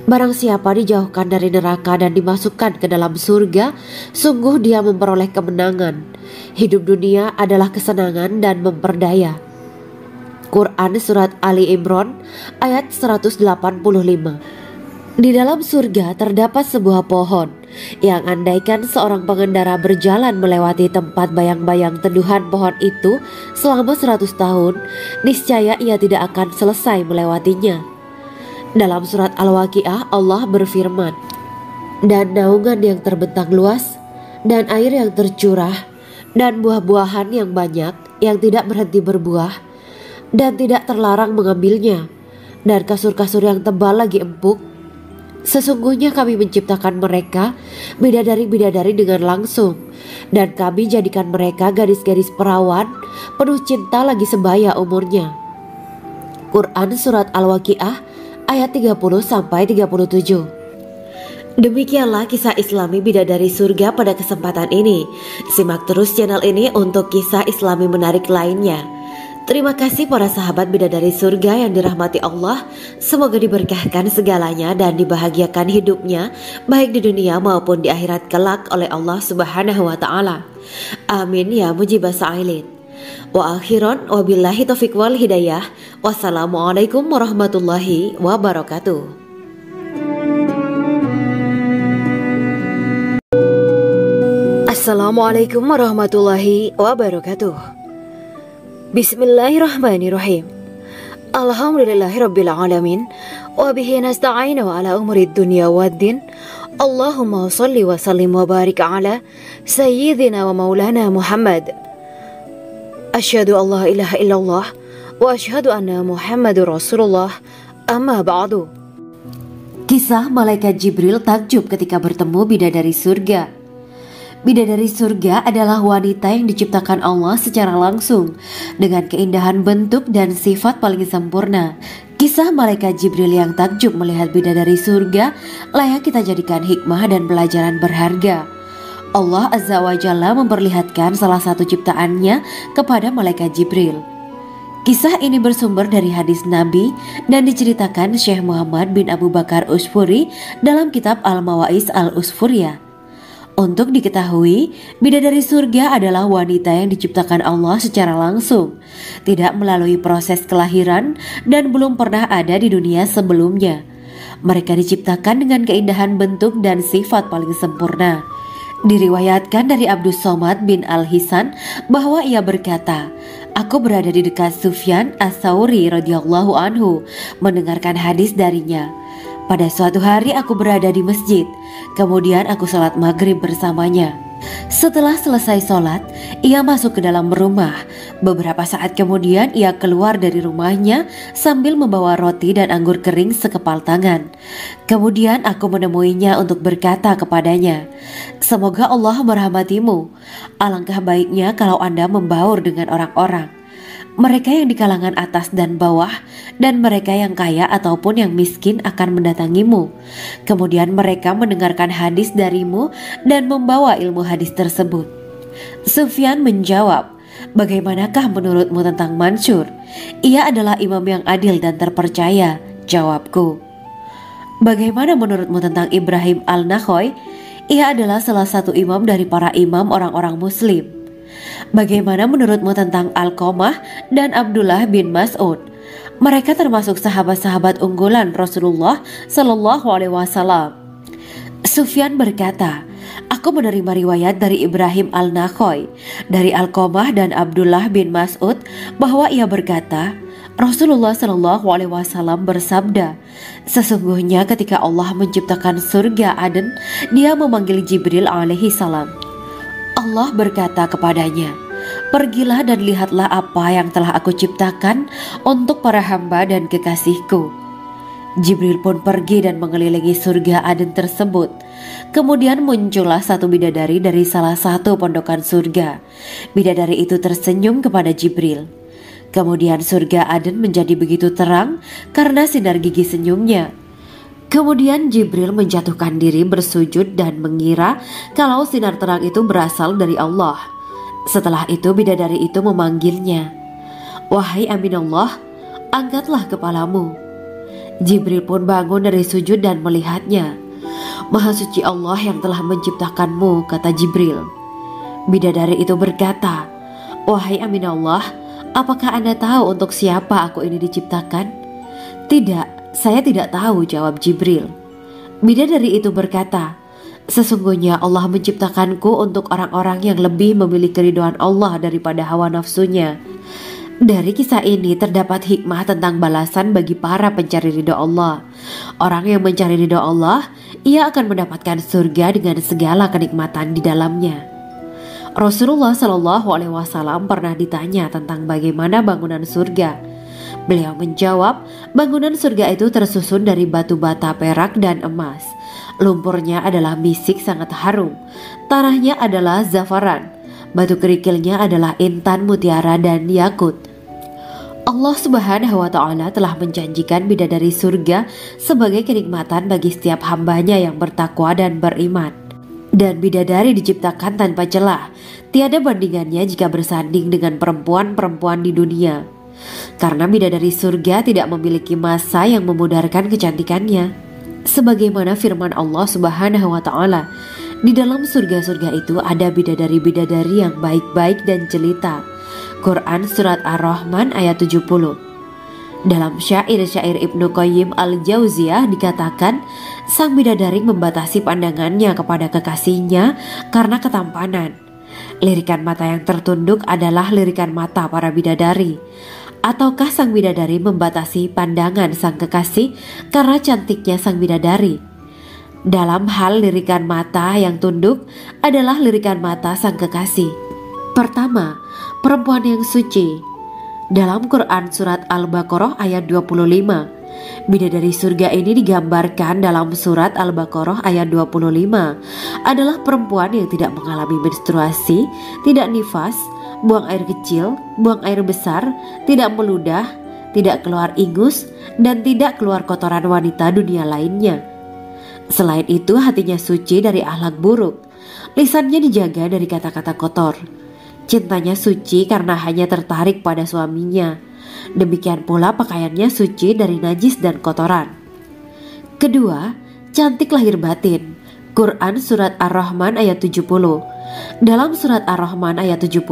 Barang siapa dijauhkan dari neraka dan dimasukkan ke dalam surga, sungguh dia memperoleh kemenangan. Hidup dunia adalah kesenangan dan memperdaya." Quran Surat Ali Imran ayat 185. Di dalam surga terdapat sebuah pohon yang andaikan seorang pengendara berjalan melewati tempat bayang-bayang teduhan pohon itu selama 100 tahun, niscaya ia tidak akan selesai melewatinya. Dalam surat Al-Waqiah Allah berfirman, "Dan naungan yang terbentang luas, dan air yang tercurah, dan buah-buahan yang banyak yang tidak berhenti berbuah, dan tidak terlarang mengambilnya, dan kasur-kasur yang tebal lagi empuk. Sesungguhnya kami menciptakan mereka bidadari-bidadari dengan langsung, dan kami jadikan mereka gadis-gadis perawan penuh cinta lagi sebaya umurnya." Quran Surat Al-Waqiah ayat 30-37. Demikianlah kisah Islami bidadari surga pada kesempatan ini. Simak terus channel ini untuk kisah Islami menarik lainnya. Terima kasih para sahabat bidadari surga yang dirahmati Allah. Semoga diberkahkan segalanya dan dibahagiakan hidupnya baik di dunia maupun di akhirat kelak oleh Allah Subhanahu wa Ta'ala. Amin ya mujibas sa'ilin. Wa akhiran wabillahi taufiq wal hidayah. Wassalamualaikum warahmatullahi wabarakatuh. Assalamualaikum warahmatullahi wabarakatuh. Bismillahirrahmanirrahim. Alhamdulillahirabbil alamin wa bihi nasta'inu ala umurid dunya waddin. Allahumma shalli wa sallim wa barik ala sayyidina wa maulana Muhammad. Asyhadu an la ilaha illallah wa asyhadu anna Muhammadur Rasulullah. Amma ba'du. Kisah malaikat Jibril takjub ketika bertemu bidadari surga. Bidadari surga adalah wanita yang diciptakan Allah secara langsung dengan keindahan bentuk dan sifat paling sempurna. Kisah malaikat Jibril yang takjub melihat bidadari surga layak kita jadikan hikmah dan pelajaran berharga. Allah Azza wa Jalla memperlihatkan salah satu ciptaannya kepada malaikat Jibril. Kisah ini bersumber dari hadis Nabi dan diceritakan Syekh Muhammad bin Abu Bakar Usfuri dalam kitab Al-Mawaiz Al-Usfuriyah. Untuk diketahui, bidadari surga adalah wanita yang diciptakan Allah secara langsung, tidak melalui proses kelahiran dan belum pernah ada di dunia sebelumnya. Mereka diciptakan dengan keindahan bentuk dan sifat paling sempurna. Diriwayatkan dari Abdus Somad bin Al-Hisan bahwa ia berkata, "Aku berada di dekat Sufyan As-Tsauri radhiyallahu anhu mendengarkan hadis darinya. Pada suatu hari aku berada di masjid, kemudian aku sholat maghrib bersamanya. Setelah selesai sholat, ia masuk ke dalam rumah. Beberapa saat kemudian ia keluar dari rumahnya sambil membawa roti dan anggur kering sekepal tangan. Kemudian aku menemuinya untuk berkata kepadanya, 'Semoga Allah merahmatimu. Alangkah baiknya kalau Anda membaur dengan orang-orang. Mereka yang di kalangan atas dan bawah dan mereka yang kaya ataupun yang miskin akan mendatangimu. Kemudian mereka mendengarkan hadis darimu dan membawa ilmu hadis tersebut.' Sufyan menjawab, 'Bagaimanakah menurutmu tentang Mansur? Ia adalah imam yang adil dan terpercaya.' Jawabku. 'Bagaimana menurutmu tentang Ibrahim Al-Nakhoy? Ia adalah salah satu imam dari para imam orang-orang muslim.' 'Bagaimana menurutmu tentang Alqamah dan Abdullah bin Mas'ud? Mereka termasuk sahabat-sahabat unggulan Rasulullah Sallallahu Alaihi Wasallam.' Sufyan berkata, 'Aku menerima riwayat dari Ibrahim Al-Nakhoy, dari Alqamah dan Abdullah bin Mas'ud bahwa ia berkata, Rasulullah Sallallahu Alaihi Wasallam bersabda, sesungguhnya ketika Allah menciptakan surga Aden, Dia memanggil Jibril alaihi salam. Allah berkata kepadanya, pergilah dan lihatlah apa yang telah aku ciptakan untuk para hamba dan kekasihku. Jibril pun pergi dan mengelilingi surga Aden tersebut. Kemudian muncullah satu bidadari dari salah satu pondokan surga. Bidadari itu tersenyum kepada Jibril. Kemudian surga Aden menjadi begitu terang karena sinar gigi senyumnya. Kemudian Jibril menjatuhkan diri bersujud dan mengira kalau sinar terang itu berasal dari Allah. Setelah itu bidadari itu memanggilnya, wahai Aminullah, angkatlah kepalamu. Jibril pun bangun dari sujud dan melihatnya. Maha suci Allah yang telah menciptakanmu, kata Jibril. Bidadari itu berkata, wahai Aminullah, apakah Anda tahu untuk siapa aku ini diciptakan? Tidak, saya tidak tahu, jawab Jibril. Bidadari itu berkata, sesungguhnya Allah menciptakanku untuk orang-orang yang lebih memilih keridhaan Allah daripada hawa nafsunya. Dari kisah ini terdapat hikmah tentang balasan bagi para pencari ridha Allah. Orang yang mencari ridha Allah, ia akan mendapatkan surga dengan segala kenikmatan di dalamnya. Rasulullah Shallallahu Alaihi Wasallam pernah ditanya tentang bagaimana bangunan surga. Beliau menjawab, bangunan surga itu tersusun dari batu bata, perak, dan emas. Lumpurnya adalah misik sangat harum. Tanahnya adalah zafaran. Batu kerikilnya adalah intan, mutiara, dan yakut. Allah Subhanahu wa Ta'ala telah menjanjikan bidadari surga sebagai kenikmatan bagi setiap hambanya yang bertakwa dan beriman. Dan bidadari diciptakan tanpa celah. Tiada bandingannya jika bersanding dengan perempuan-perempuan di dunia. Karena bidadari surga tidak memiliki masa yang memudarkan kecantikannya. Sebagaimana firman Allah Subhanahu wa Ta'ala, di dalam surga-surga itu ada bidadari-bidadari yang baik-baik dan jelita. Quran Surat Ar-Rahman ayat 70. Dalam syair-syair Ibnu Qayyim al-Jauziyah dikatakan, sang bidadari membatasi pandangannya kepada kekasihnya karena ketampanan. Lirikan mata yang tertunduk adalah lirikan mata para bidadari. Ataukah sang bidadari membatasi pandangan sang kekasih karena cantiknya sang bidadari? Dalam hal lirikan mata yang tunduk adalah lirikan mata sang kekasih. Pertama, perempuan yang suci. Dalam Quran Surat Al-Baqarah ayat 25, bidadari surga ini digambarkan dalam Surat Al-Baqarah ayat 25 adalah perempuan yang tidak mengalami menstruasi, tidak nifas, buang air kecil, buang air besar, tidak meludah, tidak keluar ingus, dan tidak keluar kotoran wanita dunia lainnya. Selain itu, hatinya suci dari akhlak buruk, lisannya dijaga dari kata-kata kotor. Cintanya suci karena hanya tertarik pada suaminya. Demikian pula pakaiannya suci dari najis dan kotoran. Kedua, cantik lahir batin. Quran Surat Ar-Rahman ayat 70. Dalam Surat Ar-Rahman ayat 70,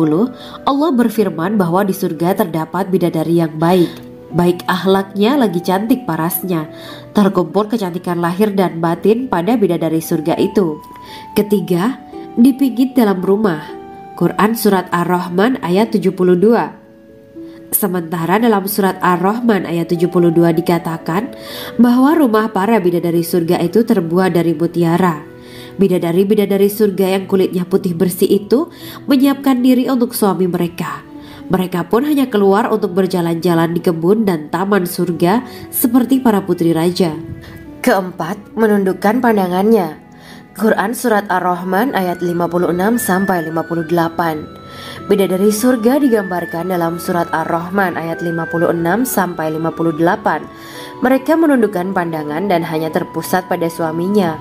Allah berfirman bahwa di surga terdapat bidadari yang baik. Baik akhlaknya lagi cantik parasnya. Terkumpul kecantikan lahir dan batin pada bidadari surga itu. Ketiga, dipijit dalam rumah. Quran Surat Ar-Rahman ayat 72. Sementara dalam Surat Ar-Rahman ayat 72 dikatakan bahwa rumah para bidadari surga itu terbuat dari mutiara. Bidadari-bidadari surga yang kulitnya putih bersih itu menyiapkan diri untuk suami mereka. Mereka pun hanya keluar untuk berjalan-jalan di kebun dan taman surga seperti para putri raja. Keempat, menundukkan pandangannya. Quran Surat Ar-Rahman ayat 56-58. Bidadari surga digambarkan dalam Surat Ar-Rahman ayat 56-58. Mereka menundukkan pandangan dan hanya terpusat pada suaminya.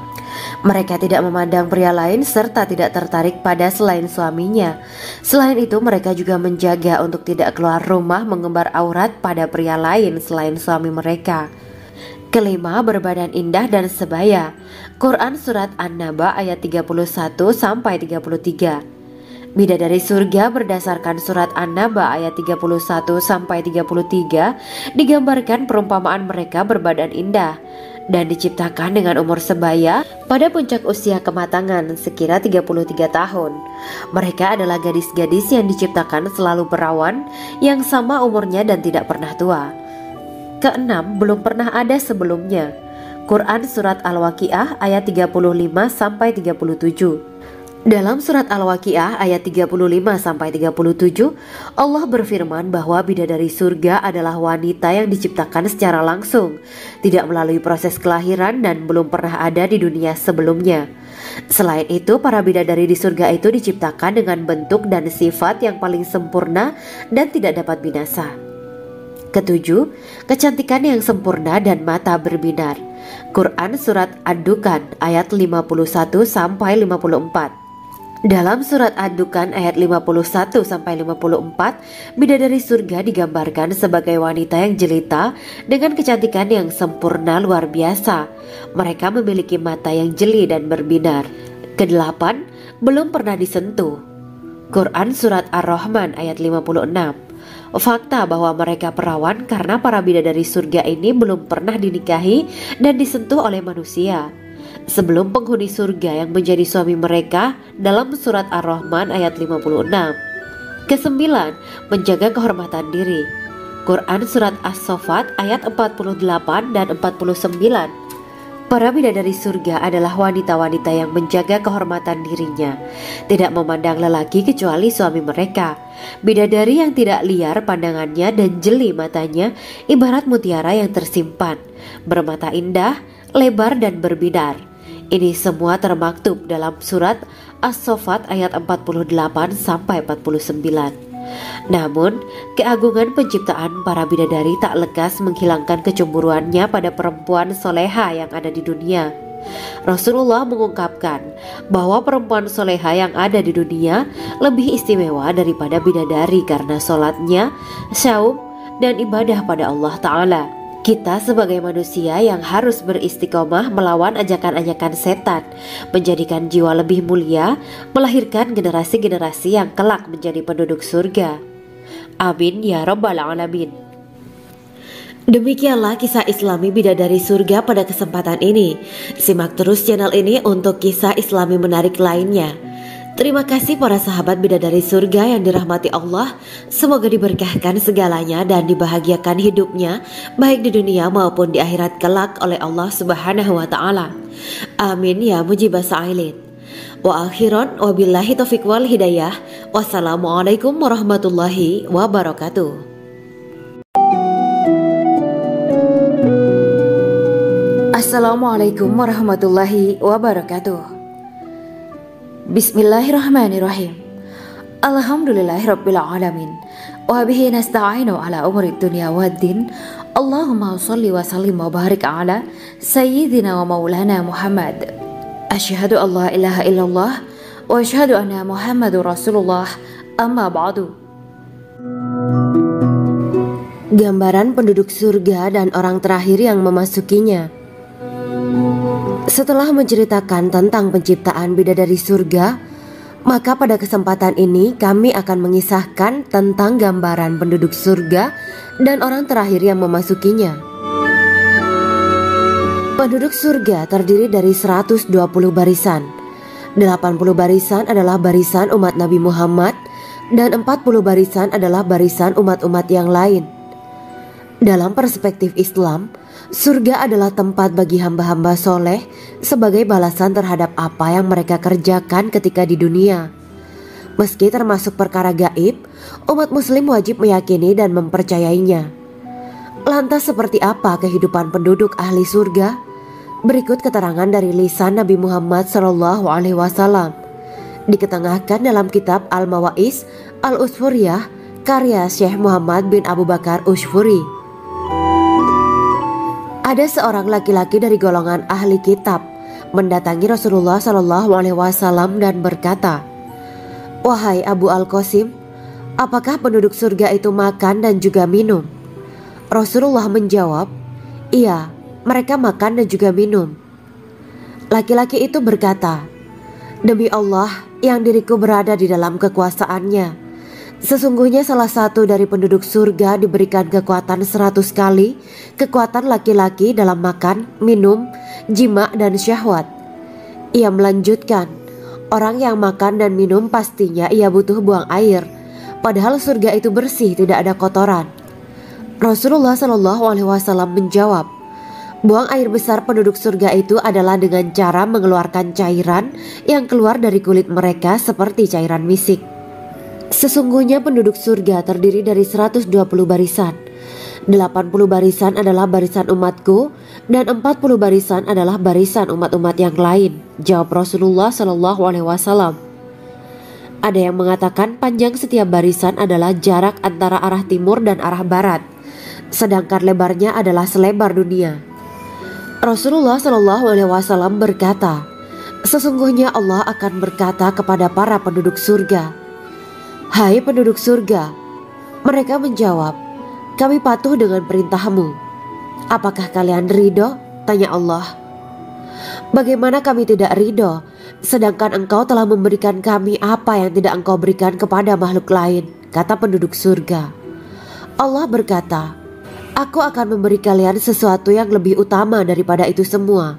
Mereka tidak memandang pria lain serta tidak tertarik pada selain suaminya. Selain itu, mereka juga menjaga untuk tidak keluar rumah mengembar aurat pada pria lain selain suami mereka. Kelima, berbadan indah dan sebaya. Quran Surat An-Naba ayat 31-33. Bidadari surga berdasarkan Surat An-Naba ayat 31-33 digambarkan perumpamaan mereka berbadan indah dan diciptakan dengan umur sebaya pada puncak usia kematangan sekira 33 tahun. Mereka adalah gadis-gadis yang diciptakan selalu perawan, yang sama umurnya dan tidak pernah tua. Keenam, belum pernah ada sebelumnya. Quran Surat Al-Waqiah ayat 35-37. Dalam Surat Al-Waqiah ayat 35-37, Allah berfirman bahwa bidadari surga adalah wanita yang diciptakan secara langsung, tidak melalui proses kelahiran dan belum pernah ada di dunia sebelumnya. Selain itu, para bidadari di surga itu diciptakan dengan bentuk dan sifat yang paling sempurna dan tidak dapat binasa. Ketujuh, kecantikan yang sempurna dan mata berbinar. Quran Surat Ad-Dukan ayat 51-54. Dalam Surat Ad-Dukan ayat 51-54, bidadari surga digambarkan sebagai wanita yang jelita dengan kecantikan yang sempurna luar biasa. Mereka memiliki mata yang jeli dan berbinar. Kedelapan, belum pernah disentuh. Quran Surat Ar-Rahman ayat 56. Fakta bahwa mereka perawan karena para bidadari surga ini belum pernah dinikahi dan disentuh oleh manusia sebelum penghuni surga yang menjadi suami mereka dalam Surat Ar-Rahman ayat 56. Kesembilan, menjaga kehormatan diri. Quran Surat As-Saffat ayat 48 dan 49. Para bidadari surga adalah wanita-wanita yang menjaga kehormatan dirinya, tidak memandang lelaki kecuali suami mereka. Bidadari yang tidak liar pandangannya dan jeli matanya ibarat mutiara yang tersimpan, bermata indah, lebar dan berbinar. Ini semua termaktub dalam Surat As-Saffat ayat 48-49. Namun, keagungan penciptaan para bidadari tak lekas menghilangkan kecemburuannya pada perempuan soleha yang ada di dunia. Rasulullah mengungkapkan bahwa perempuan soleha yang ada di dunia lebih istimewa daripada bidadari karena sholatnya, syaum, dan ibadah pada Allah Ta'ala. Kita sebagai manusia yang harus beristiqomah melawan ajakan-ajakan setan, menjadikan jiwa lebih mulia, melahirkan generasi-generasi yang kelak menjadi penduduk surga. Amin ya rabbal alamin. Demikianlah kisah Islami Bidadari Surga pada kesempatan ini. Simak terus channel ini untuk kisah Islami menarik lainnya. Terima kasih para sahabat Bidadari Surga yang dirahmati Allah. Semoga diberkahkan segalanya dan dibahagiakan hidupnya, baik di dunia maupun di akhirat kelak oleh Allah Subhanahu wa Ta'ala. Amin ya mujibah sa'ilin. Wa akhiran wabillahi taufiq wal hidayah. Wassalamualaikum warahmatullahi wabarakatuh. Assalamualaikum warahmatullahi wabarakatuh. Bismillahirrahmanirrahim. Alhamdulillahirabbil alamin. Wa bihi nasta'inu ala umuri dunya waddin. Allahumma shalli wa sallim wa barik ala sayyidina wa maulana Muhammad. Asyhadu an la ilaha illallah wa asyhadu anna Muhammadur Rasulullah. Amma ba'du. Gambaran penduduk surga dan orang terakhir yang memasukinya. Setelah menceritakan tentang penciptaan bidadari surga, maka pada kesempatan ini kami akan mengisahkan tentang gambaran penduduk surga dan orang terakhir yang memasukinya. Penduduk surga terdiri dari 120 barisan. 80 barisan adalah barisan umat Nabi Muhammad dan 40 barisan adalah barisan umat-umat yang lain. Dalam perspektif Islam, surga adalah tempat bagi hamba-hamba soleh sebagai balasan terhadap apa yang mereka kerjakan ketika di dunia. Meski termasuk perkara gaib, umat muslim wajib meyakini dan mempercayainya. Lantas seperti apa kehidupan penduduk ahli surga? Berikut keterangan dari lisan Nabi Muhammad SAW. Diketengahkan dalam kitab Al-Mawaiz Al-Usfuriyah karya Syekh Muhammad bin Abu Bakar Ushfuri. Ada seorang laki-laki dari golongan ahli kitab mendatangi Rasulullah SAW dan berkata, "Wahai Abu Al-Qasim, apakah penduduk surga itu makan dan juga minum?" Rasulullah menjawab, "Iya, mereka makan dan juga minum." Laki-laki itu berkata, "Demi Allah yang diriku berada di dalam kekuasaannya, sesungguhnya salah satu dari penduduk surga diberikan kekuatan 100 kali kekuatan laki-laki dalam makan, minum, jima, dan syahwat." Ia melanjutkan, "Orang yang makan dan minum pastinya ia butuh buang air, padahal surga itu bersih, tidak ada kotoran." Rasulullah SAW menjawab, "Buang air besar penduduk surga itu adalah dengan cara mengeluarkan cairan yang keluar dari kulit mereka seperti cairan misik." Sesungguhnya penduduk surga terdiri dari 120 barisan. 80 barisan adalah barisan umatku dan 40 barisan adalah barisan umat-umat yang lain, jawab Rasulullah SAW. Ada yang mengatakan panjang setiap barisan adalah jarak antara arah timur dan arah barat, sedangkan lebarnya adalah selebar dunia. Rasulullah SAW berkata, "Sesungguhnya Allah akan berkata kepada para penduduk surga, 'Hai penduduk surga,' mereka menjawab, 'Kami patuh dengan perintahmu.' 'Apakah kalian ridho?' tanya Allah. 'Bagaimana kami tidak ridho, sedangkan engkau telah memberikan kami apa yang tidak engkau berikan kepada makhluk lain,' kata penduduk surga. Allah berkata, 'Aku akan memberi kalian sesuatu yang lebih utama daripada itu semua.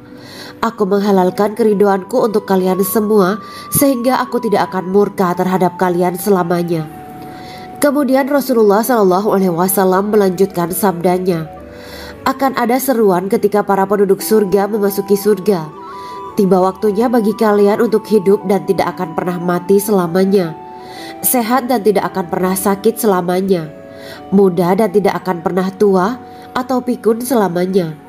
Aku menghalalkan keridoanku untuk kalian semua sehingga aku tidak akan murka terhadap kalian selamanya.'" Kemudian Rasulullah SAW melanjutkan sabdanya, "Akan ada seruan ketika para penduduk surga memasuki surga. Tiba waktunya bagi kalian untuk hidup dan tidak akan pernah mati selamanya, sehat dan tidak akan pernah sakit selamanya, muda dan tidak akan pernah tua atau pikun selamanya,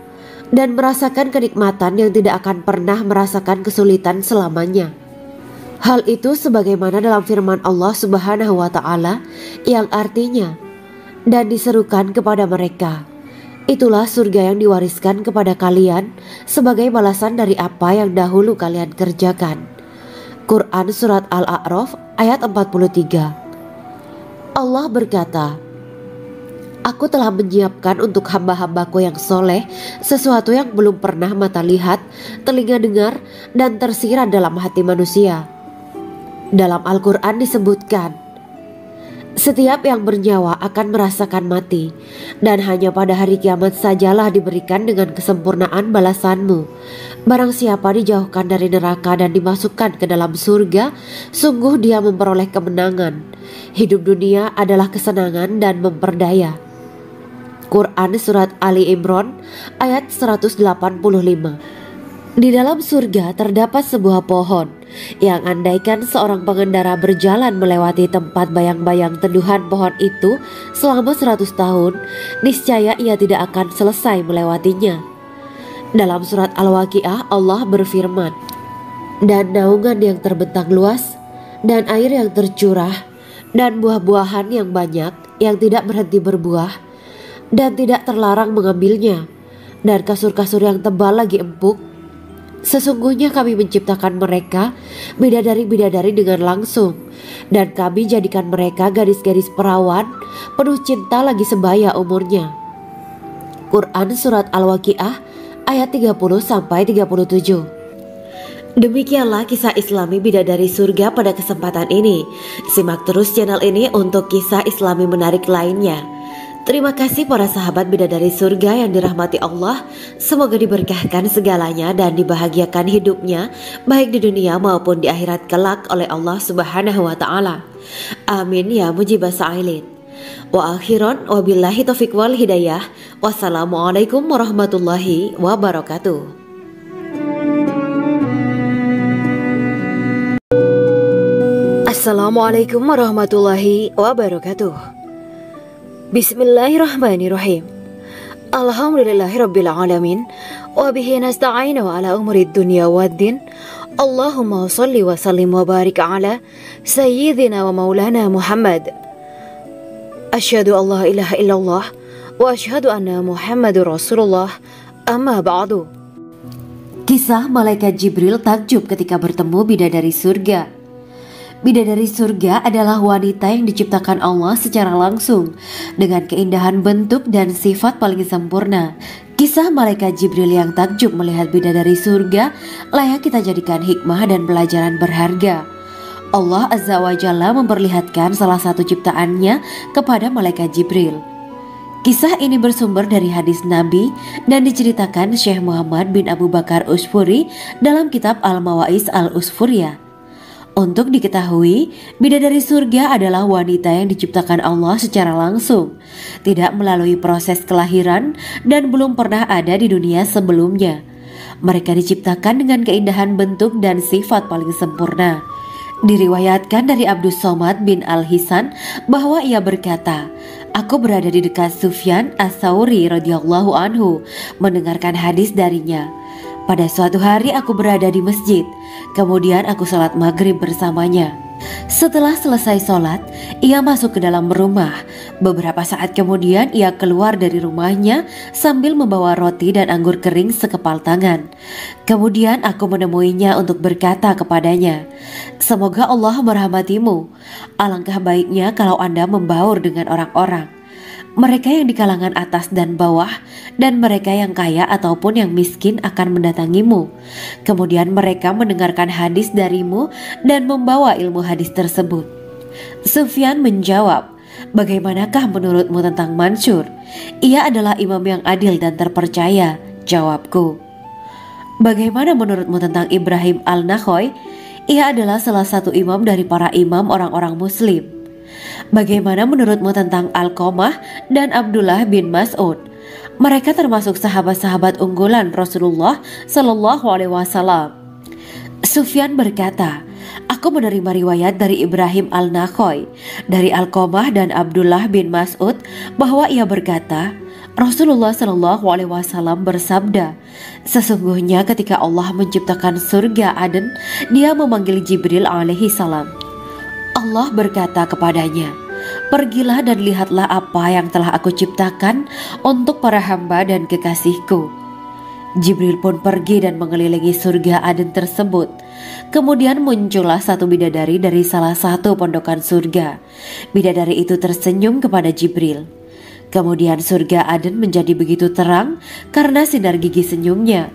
dan merasakan kenikmatan yang tidak akan pernah merasakan kesulitan selamanya." Hal itu sebagaimana dalam firman Allah Subhanahu wa Ta'ala yang artinya, "Dan diserukan kepada mereka, itulah surga yang diwariskan kepada kalian sebagai balasan dari apa yang dahulu kalian kerjakan." Quran Surat Al-A'raf ayat 43. Allah berkata, "Aku telah menyiapkan untuk hamba-hambaku yang soleh sesuatu yang belum pernah mata lihat, telinga dengar, dan tersirat dalam hati manusia." Dalam Al-Quran disebutkan, Setiap yang bernyawa akan merasakan mati, dan hanya pada hari kiamat sajalah diberikan dengan kesempurnaan balasanmu. Barang siapa dijauhkan dari neraka dan dimasukkan ke dalam surga, sungguh dia memperoleh kemenangan. Hidup dunia adalah kesenangan dan memperdaya. Quran Surat Ali Imran ayat 185. Di dalam surga terdapat sebuah pohon yang andaikan seorang pengendara berjalan melewati tempat bayang-bayang teduhan pohon itu selama 100 tahun, niscaya ia tidak akan selesai melewatinya. Dalam surat Al-Waqiah Allah berfirman, "Dan naungan yang terbentang luas, dan air yang tercurah, dan buah-buahan yang banyak yang tidak berhenti berbuah, dan tidak terlarang mengambilnya, dan kasur-kasur yang tebal lagi empuk. Sesungguhnya kami menciptakan mereka bidadari-bidadari dengan langsung, dan kami jadikan mereka gadis-gadis perawan penuh cinta lagi sebaya umurnya." Quran Surat Al-Waqiah ayat 30-37. Demikianlah kisah Islami bidadari surga pada kesempatan ini. Simak terus channel ini untuk kisah Islami menarik lainnya. Terima kasih para sahabat bidadari surga yang dirahmati Allah. Semoga diberkahkan segalanya dan dibahagiakan hidupnya, baik di dunia maupun di akhirat kelak oleh Allah Subhanahu wa Ta'ala. Amin ya mujibah sa'ilin. Wa akhiran wabillahi taufiq wal hidayah. Wassalamualaikum warahmatullahi wabarakatuh. Assalamualaikum warahmatullahi wabarakatuh. Bismillahirrahmanirrahim. Alhamdulillahirabbil alamin wa bihi nasta'inu ala umurid dunya waddin. Allahumma shalli wa sallim wa barik ala sayyidina wa maulana Muhammad. Asyhadu an la ilaha illallah wa asyhadu anna Muhammadur Rasulullah. Amma ba'du. Kisah malaikat Jibril takjub ketika bertemu bidadari surga. Bidadari surga adalah wanita yang diciptakan Allah secara langsung dengan keindahan bentuk dan sifat paling sempurna. Kisah malaikat Jibril yang takjub melihat bidadari surga layak kita jadikan hikmah dan pelajaran berharga. Allah Azza wa Jalla memperlihatkan salah satu ciptaannya kepada malaikat Jibril. Kisah ini bersumber dari hadis Nabi dan diceritakan Syekh Muhammad bin Abu Bakar Usfuri dalam kitab Al-Mawaiz Al-Usfuriyah. Untuk diketahui, bidadari surga adalah wanita yang diciptakan Allah secara langsung, tidak melalui proses kelahiran dan belum pernah ada di dunia sebelumnya. Mereka diciptakan dengan keindahan bentuk dan sifat paling sempurna. Diriwayatkan dari Abdus Somad bin Al-Hisan bahwa ia berkata, "Aku berada di dekat Sufyan As-Sauri radhiyallahu anhu mendengarkan hadis darinya. Pada suatu hari aku berada di masjid, kemudian aku sholat maghrib bersamanya. Setelah selesai sholat, ia masuk ke dalam rumah. Beberapa saat kemudian ia keluar dari rumahnya sambil membawa roti dan anggur kering sekepal tangan. Kemudian aku menemuinya untuk berkata kepadanya, 'Semoga Allah merahmatimu. Alangkah baiknya kalau Anda membaur dengan orang-orang. Mereka yang di kalangan atas dan bawah, dan mereka yang kaya ataupun yang miskin akan mendatangimu. Kemudian mereka mendengarkan hadis darimu dan membawa ilmu hadis tersebut.' Sufyan menjawab, 'Bagaimanakah menurutmu tentang Mansur? Ia adalah imam yang adil dan terpercaya.' Jawabku. 'Bagaimana menurutmu tentang Ibrahim Al-Nakhoy? Ia adalah salah satu imam dari para imam orang-orang muslim.' 'Bagaimana menurutmu tentang Alqamah dan Abdullah bin Mas'ud? Mereka termasuk sahabat-sahabat unggulan Rasulullah Sallallahu Alaihi Wasallam.' Sufyan berkata, 'Aku menerima riwayat dari Ibrahim Al-Nakhoy, dari Alqamah dan Abdullah bin Mas'ud bahwa ia berkata, Rasulullah Sallallahu Alaihi Wasallam bersabda, sesungguhnya ketika Allah menciptakan surga Aden, Dia memanggil Jibril alaihi salam. Allah berkata kepadanya, pergilah dan lihatlah apa yang telah aku ciptakan untuk para hamba dan kekasihku. Jibril pun pergi dan mengelilingi surga Aden tersebut. Kemudian muncullah satu bidadari dari salah satu pondokan surga. Bidadari itu tersenyum kepada Jibril. Kemudian surga Aden menjadi begitu terang karena sinar gigi senyumnya.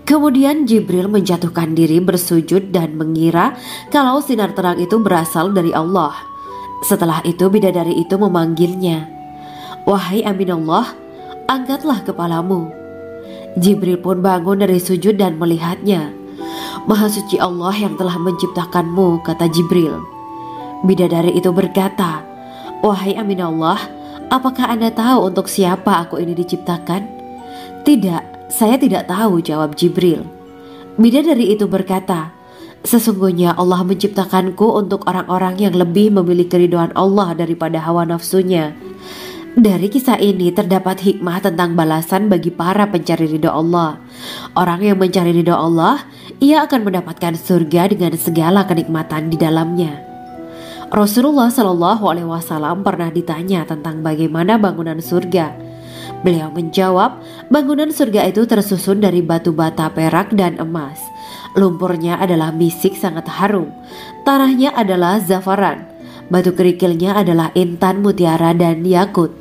Kemudian Jibril menjatuhkan diri bersujud dan mengira kalau sinar terang itu berasal dari Allah. Setelah itu bidadari itu memanggilnya, "Wahai Aminullah, angkatlah kepalamu." Jibril pun bangun dari sujud dan melihatnya. "Maha suci Allah yang telah menciptakanmu," kata Jibril. Bidadari itu berkata, "Wahai Aminullah, apakah Anda tahu untuk siapa aku ini diciptakan?" "Tidak, saya tidak tahu," jawab Jibril. Bidadari itu berkata, "Sesungguhnya Allah menciptakanku untuk orang-orang yang lebih memilih keridhaan Allah daripada hawa nafsunya." Dari kisah ini terdapat hikmah tentang balasan bagi para pencari ridho Allah. Orang yang mencari ridho Allah, ia akan mendapatkan surga dengan segala kenikmatan di dalamnya. Rasulullah Shallallahu Alaihi Wasallam pernah ditanya tentang bagaimana bangunan surga. Beliau menjawab, bangunan surga itu tersusun dari batu bata, perak, dan emas. Lumpurnya adalah misik sangat harum. Tanahnya adalah zafaran. Batu kerikilnya adalah intan, mutiara, dan yakut.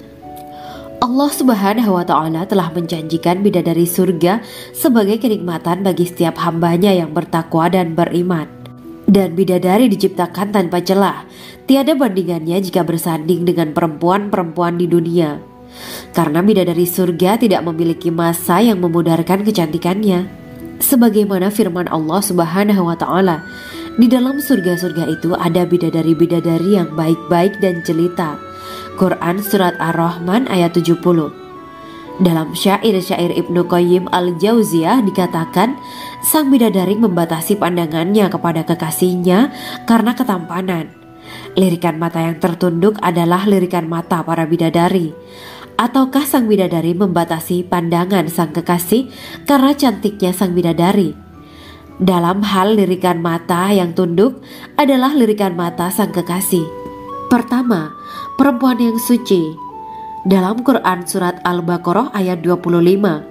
Allah Subhanahu wa Ta'ala telah menjanjikan bidadari surga sebagai kenikmatan bagi setiap hambanya yang bertakwa dan beriman. Dan bidadari diciptakan tanpa celah. Tiada bandingannya jika bersanding dengan perempuan-perempuan di dunia. Karena bidadari surga tidak memiliki masa yang memudarkan kecantikannya. Sebagaimana firman Allah Subhanahu wa Ta'ala, di dalam surga-surga itu ada bidadari-bidadari yang baik-baik dan jelita. Quran Surat Ar-Rahman ayat 70. Dalam syair-syair Ibnu Qayyim Al-Jauziyah dikatakan, sang bidadari membatasi pandangannya kepada kekasihnya karena ketampanan. Lirikan mata yang tertunduk adalah lirikan mata para bidadari. Ataukah sang bidadari membatasi pandangan sang kekasih karena cantiknya sang bidadari? Dalam hal lirikan mata yang tunduk adalah lirikan mata sang kekasih. Pertama, perempuan yang suci. Dalam Quran Surat Al-Baqarah ayat 25,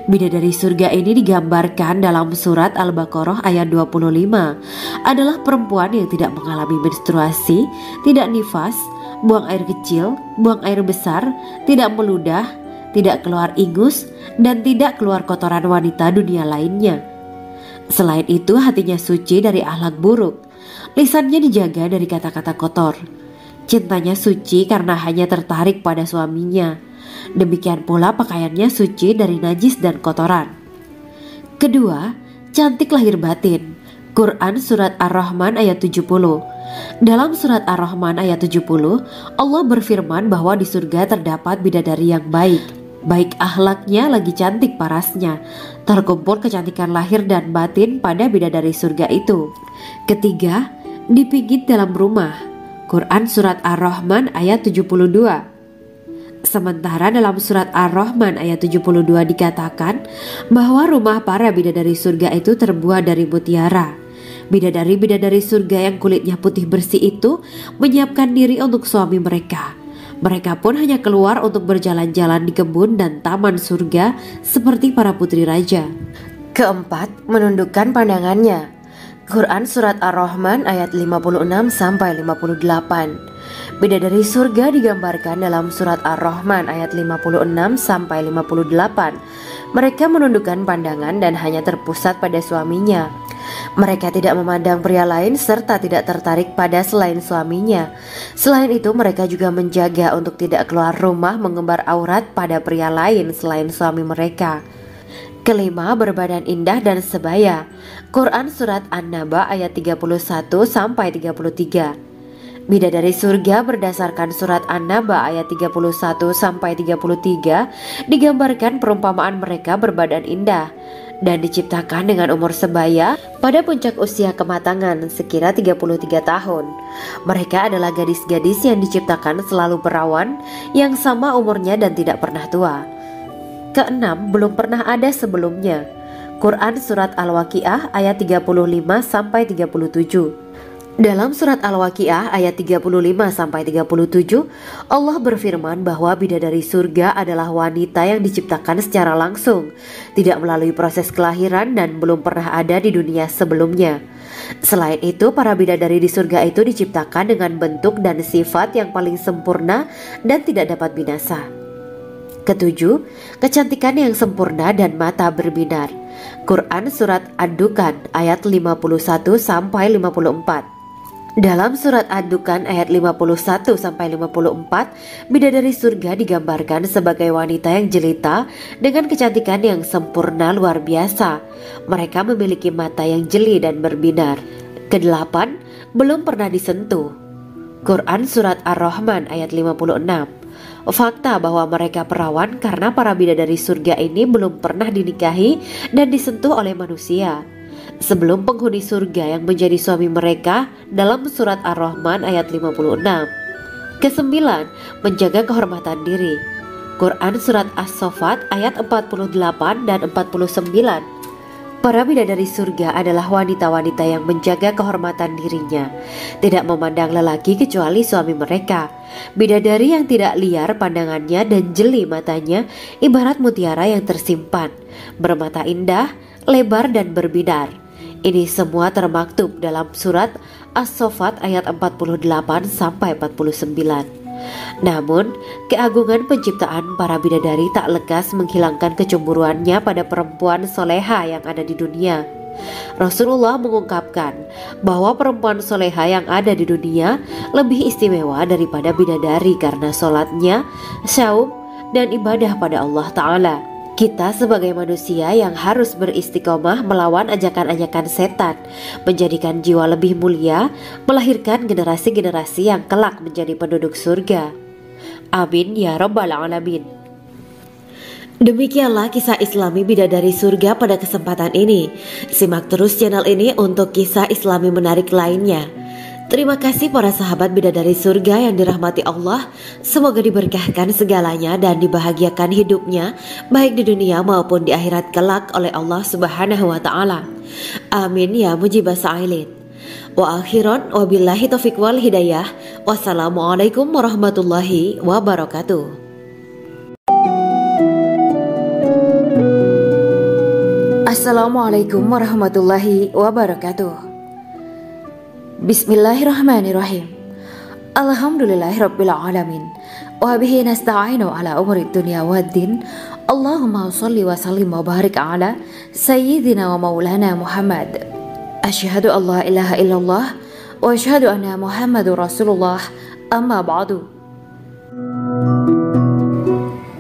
bidadari surga ini digambarkan dalam Surat Al-Baqarah ayat 25 adalah perempuan yang tidak mengalami menstruasi, tidak nifas, buang air kecil, buang air besar, tidak meludah, tidak keluar ingus, dan tidak keluar kotoran wanita dunia lainnya. Selain itu, hatinya suci dari akhlak buruk, lisannya dijaga dari kata-kata kotor. Cintanya suci karena hanya tertarik pada suaminya. Demikian pula pakaiannya suci dari najis dan kotoran. Kedua, cantik lahir batin. Quran Surat Ar-Rahman ayat 70. Dalam Surat Ar-Rahman ayat 70, Allah berfirman bahwa di surga terdapat bidadari yang baik. Baik akhlaknya lagi cantik parasnya. Terkumpul kecantikan lahir dan batin pada bidadari surga itu. Ketiga, dipijit dalam rumah. Quran Surat Ar-Rahman ayat 72. Sementara dalam Surat Ar-Rahman ayat 72 dikatakan bahwa rumah para bidadari surga itu terbuat dari mutiara. Bidadari-bidadari surga yang kulitnya putih bersih itu menyiapkan diri untuk suami mereka. Mereka pun hanya keluar untuk berjalan-jalan di kebun dan taman surga seperti para putri raja. Keempat, menundukkan pandangannya. Quran Surat Ar-Rahman ayat 56-58. Bidadari surga digambarkan dalam Surat Ar-Rahman ayat 56-58. Mereka menundukkan pandangan dan hanya terpusat pada suaminya. Mereka tidak memandang pria lain serta tidak tertarik pada selain suaminya. Selain itu, mereka juga menjaga untuk tidak keluar rumah mengembar aurat pada pria lain selain suami mereka. Kelima, berbadan indah dan sebaya. Quran Surat An-Naba ayat 31-33. Bidadari surga berdasarkan Surat An-Naba ayat 31-33 digambarkan perumpamaan mereka berbadan indah dan diciptakan dengan umur sebaya pada puncak usia kematangan sekira 33 tahun. Mereka adalah gadis-gadis yang diciptakan selalu perawan yang sama umurnya dan tidak pernah tua. Keenam, belum pernah ada sebelumnya. Quran Surat Al-Waqiah ayat 35-37. Dalam Surat Al-Waqiah ayat 35-37, Allah berfirman bahwa bidadari surga adalah wanita yang diciptakan secara langsung, tidak melalui proses kelahiran dan belum pernah ada di dunia sebelumnya. Selain itu, para bidadari di surga itu diciptakan dengan bentuk dan sifat yang paling sempurna dan tidak dapat binasa. Ketujuh, kecantikan yang sempurna dan mata berbinar. Quran Surat Ad-Dukhan ayat 51-54. Dalam surat Ad-Dukhan ayat 51-54, bidadari surga digambarkan sebagai wanita yang jelita dengan kecantikan yang sempurna luar biasa. Mereka memiliki mata yang jeli dan berbinar. Kedelapan, belum pernah disentuh. Quran surat Ar-Rahman ayat 56. Fakta bahwa mereka perawan karena para bidadari surga ini belum pernah dinikahi dan disentuh oleh manusia sebelum penghuni surga yang menjadi suami mereka dalam surat Ar-Rahman ayat 56. Kesembilan, menjaga kehormatan diri. Quran surat As-Saffat ayat 48 dan 49. Para bidadari surga adalah wanita-wanita yang menjaga kehormatan dirinya, tidak memandang lelaki kecuali suami mereka. Bidadari yang tidak liar pandangannya dan jeli matanya ibarat mutiara yang tersimpan, bermata indah, lebar dan berbinar. Ini semua termaktub dalam surat As-Saffat ayat 48 sampai 49. Namun, keagungan penciptaan para bidadari tak lekas menghilangkan kecemburuannya pada perempuan soleha yang ada di dunia. Rasulullah mengungkapkan bahwa perempuan soleha yang ada di dunia lebih istimewa daripada bidadari karena sholatnya, syaum, dan ibadah pada Allah Ta'ala. Kita sebagai manusia yang harus beristiqomah melawan ajakan-ajakan setan, menjadikan jiwa lebih mulia, melahirkan generasi-generasi yang kelak menjadi penduduk surga. Amin ya rabbal alamin. Demikianlah kisah Islami bidadari surga pada kesempatan ini. Simak terus channel ini untuk kisah Islami menarik lainnya. Terima kasih para sahabat bidadari surga yang dirahmati Allah. Semoga diberkahkan segalanya dan dibahagiakan hidupnya baik di dunia maupun di akhirat kelak oleh Allah Subhanahu wa taala. Amin ya mujibah sa'ilin. Wa akhiran wabillahi taufiq wal hidayah. Wassalamualaikum warahmatullahi wabarakatuh. Assalamualaikum warahmatullahi wabarakatuh. Bismillahirrahmanirrahim. Alhamdulillahirabbil alamin. Wa bihi nasta'inu ala umuri dunya waddin. Allahumma shalli wa sallim wa barik ala sayyidina wa maulana Muhammad. Asyhadu an la ilaha illallah wa asyhadu anna Muhammadur Rasulullah. Amma ba'du.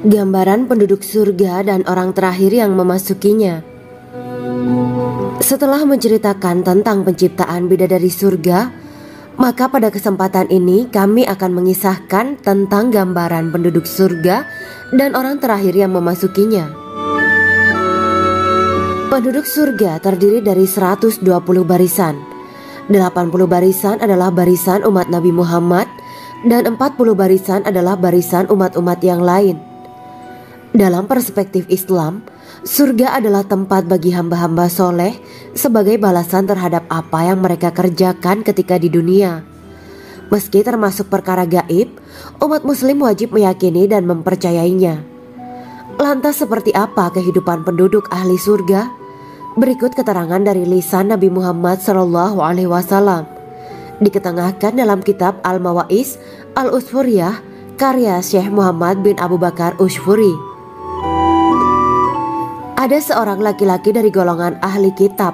Gambaran penduduk surga dan orang terakhir yang memasukinya. Setelah menceritakan tentang penciptaan bidadari surga, maka pada kesempatan ini kami akan mengisahkan tentang gambaran penduduk surga dan orang terakhir yang memasukinya. Penduduk surga terdiri dari 120 barisan. 80 barisan adalah barisan umat Nabi Muhammad dan 40 barisan adalah barisan umat-umat yang lain. Dalam perspektif Islam, surga adalah tempat bagi hamba-hamba soleh sebagai balasan terhadap apa yang mereka kerjakan ketika di dunia. Meski termasuk perkara gaib, umat muslim wajib meyakini dan mempercayainya. Lantas seperti apa kehidupan penduduk ahli surga? Berikut keterangan dari lisan Nabi Muhammad SAW, diketengahkan dalam kitab Al-Mawaiz Al-Usfuriyah karya Syekh Muhammad bin Abu Bakar Ushfuri. Ada seorang laki-laki dari golongan ahli kitab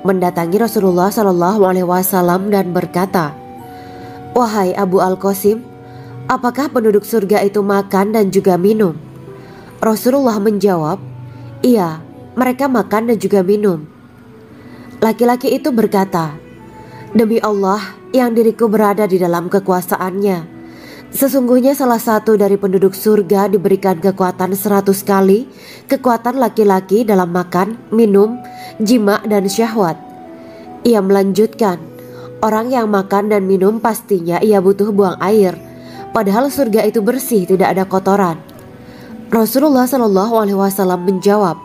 mendatangi Rasulullah SAW dan berkata, "Wahai Abu Al-Qasim, apakah penduduk surga itu makan dan juga minum?" Rasulullah menjawab, "Iya, mereka makan dan juga minum." Laki-laki itu berkata, "Demi Allah yang diriku berada di dalam kekuasaannya, sesungguhnya salah satu dari penduduk surga diberikan kekuatan 100 kali kekuatan laki-laki dalam makan, minum, jima, dan syahwat." Ia melanjutkan, "Orang yang makan dan minum pastinya ia butuh buang air, padahal surga itu bersih, tidak ada kotoran." Rasulullah SAW menjawab,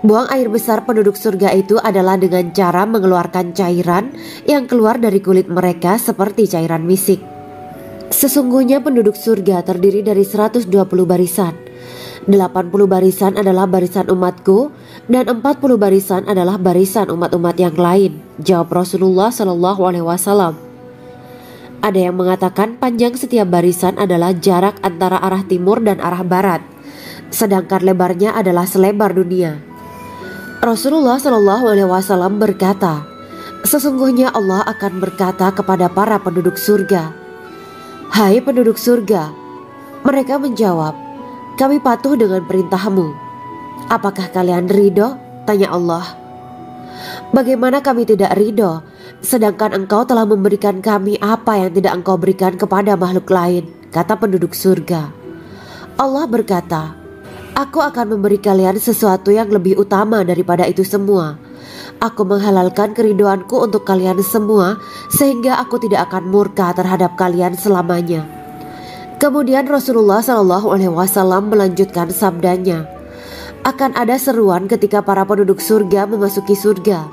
"Buang air besar penduduk surga itu adalah dengan cara mengeluarkan cairan yang keluar dari kulit mereka seperti cairan misik." Sesungguhnya penduduk surga terdiri dari 120 barisan. 80 barisan adalah barisan umatku dan 40 barisan adalah barisan umat-umat yang lain, jawab Rasulullah SAW. Ada yang mengatakan panjang setiap barisan adalah jarak antara arah timur dan arah barat, sedangkan lebarnya adalah selebar dunia. Rasulullah SAW berkata, Sesungguhnya Allah akan berkata kepada para penduduk surga, "Hai penduduk surga." Mereka menjawab, "Kami patuh dengan perintahmu." "Apakah kalian ridho?" tanya Allah. "Bagaimana kami tidak ridho, sedangkan engkau telah memberikan kami apa yang tidak engkau berikan kepada makhluk lain," kata penduduk surga. Allah berkata, "Aku akan memberi kalian sesuatu yang lebih utama daripada itu semua. Aku menghalalkan keridoanku untuk kalian semua, sehingga aku tidak akan murka terhadap kalian selamanya." Kemudian Rasulullah SAW melanjutkan sabdanya, "Akan ada seruan ketika para penduduk surga memasuki surga.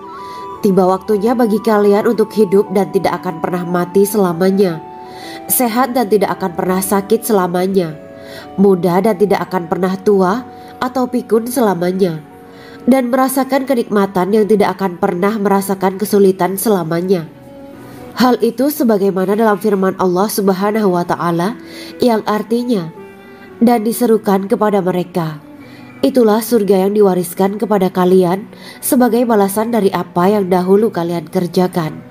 Tiba waktunya bagi kalian untuk hidup dan tidak akan pernah mati selamanya, sehat dan tidak akan pernah sakit selamanya, muda dan tidak akan pernah tua atau pikun selamanya, dan merasakan kenikmatan yang tidak akan pernah merasakan kesulitan selamanya." Hal itu sebagaimana dalam firman Allah Subhanahu wa Ta'ala yang artinya, "Dan diserukan kepada mereka, itulah surga yang diwariskan kepada kalian sebagai balasan dari apa yang dahulu kalian kerjakan."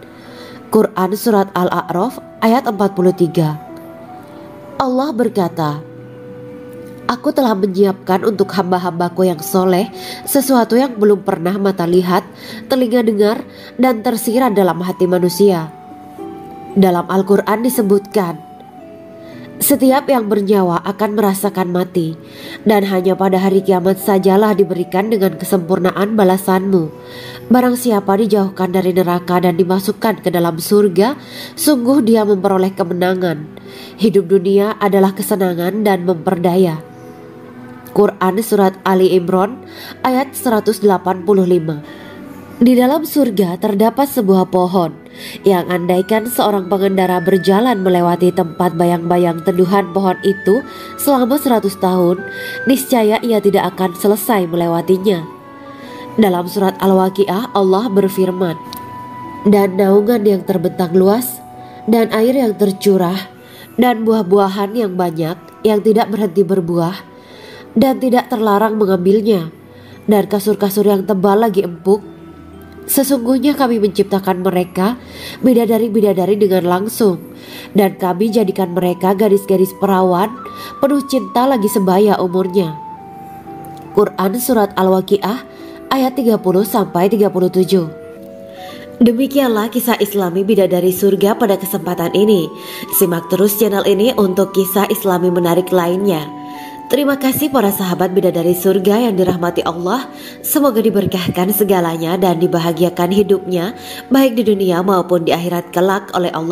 Quran Surat Al-A'raf ayat 43. Allah berkata, "Aku telah menyiapkan untuk hamba-hambaku yang soleh sesuatu yang belum pernah mata lihat, telinga dengar, dan tersirat dalam hati manusia." Dalam Al-Quran disebutkan, "Setiap yang bernyawa akan merasakan mati, dan hanya pada hari kiamat sajalah diberikan dengan kesempurnaan balasanmu. Barang siapa dijauhkan dari neraka dan dimasukkan ke dalam surga, sungguh dia memperoleh kemenangan. Hidup dunia adalah kesenangan dan memperdaya." Quran Surat Ali Imran ayat 185. Di dalam surga terdapat sebuah pohon yang andaikan seorang pengendara berjalan melewati tempat bayang-bayang teduhan pohon itu selama 100 tahun, niscaya ia tidak akan selesai melewatinya. Dalam surat Al-Waqiah Allah berfirman, "Dan naungan yang terbentang luas, dan air yang tercurah, dan buah-buahan yang banyak yang tidak berhenti berbuah, dan tidak terlarang mengambilnya, dan kasur-kasur yang tebal lagi empuk. Sesungguhnya kami menciptakan mereka bidadari-bidadari dengan langsung, dan kami jadikan mereka gadis-gadis perawan penuh cinta lagi sebaya umurnya." Quran Surat Al-Waqiah ayat 30-37. Demikianlah kisah Islami bidadari surga pada kesempatan ini. Simak terus channel ini untuk kisah Islami menarik lainnya. Terima kasih para sahabat bidadari surga yang dirahmati Allah. Semoga diberkahkan segalanya dan dibahagiakan hidupnya, baik di dunia maupun di akhirat kelak oleh Allah.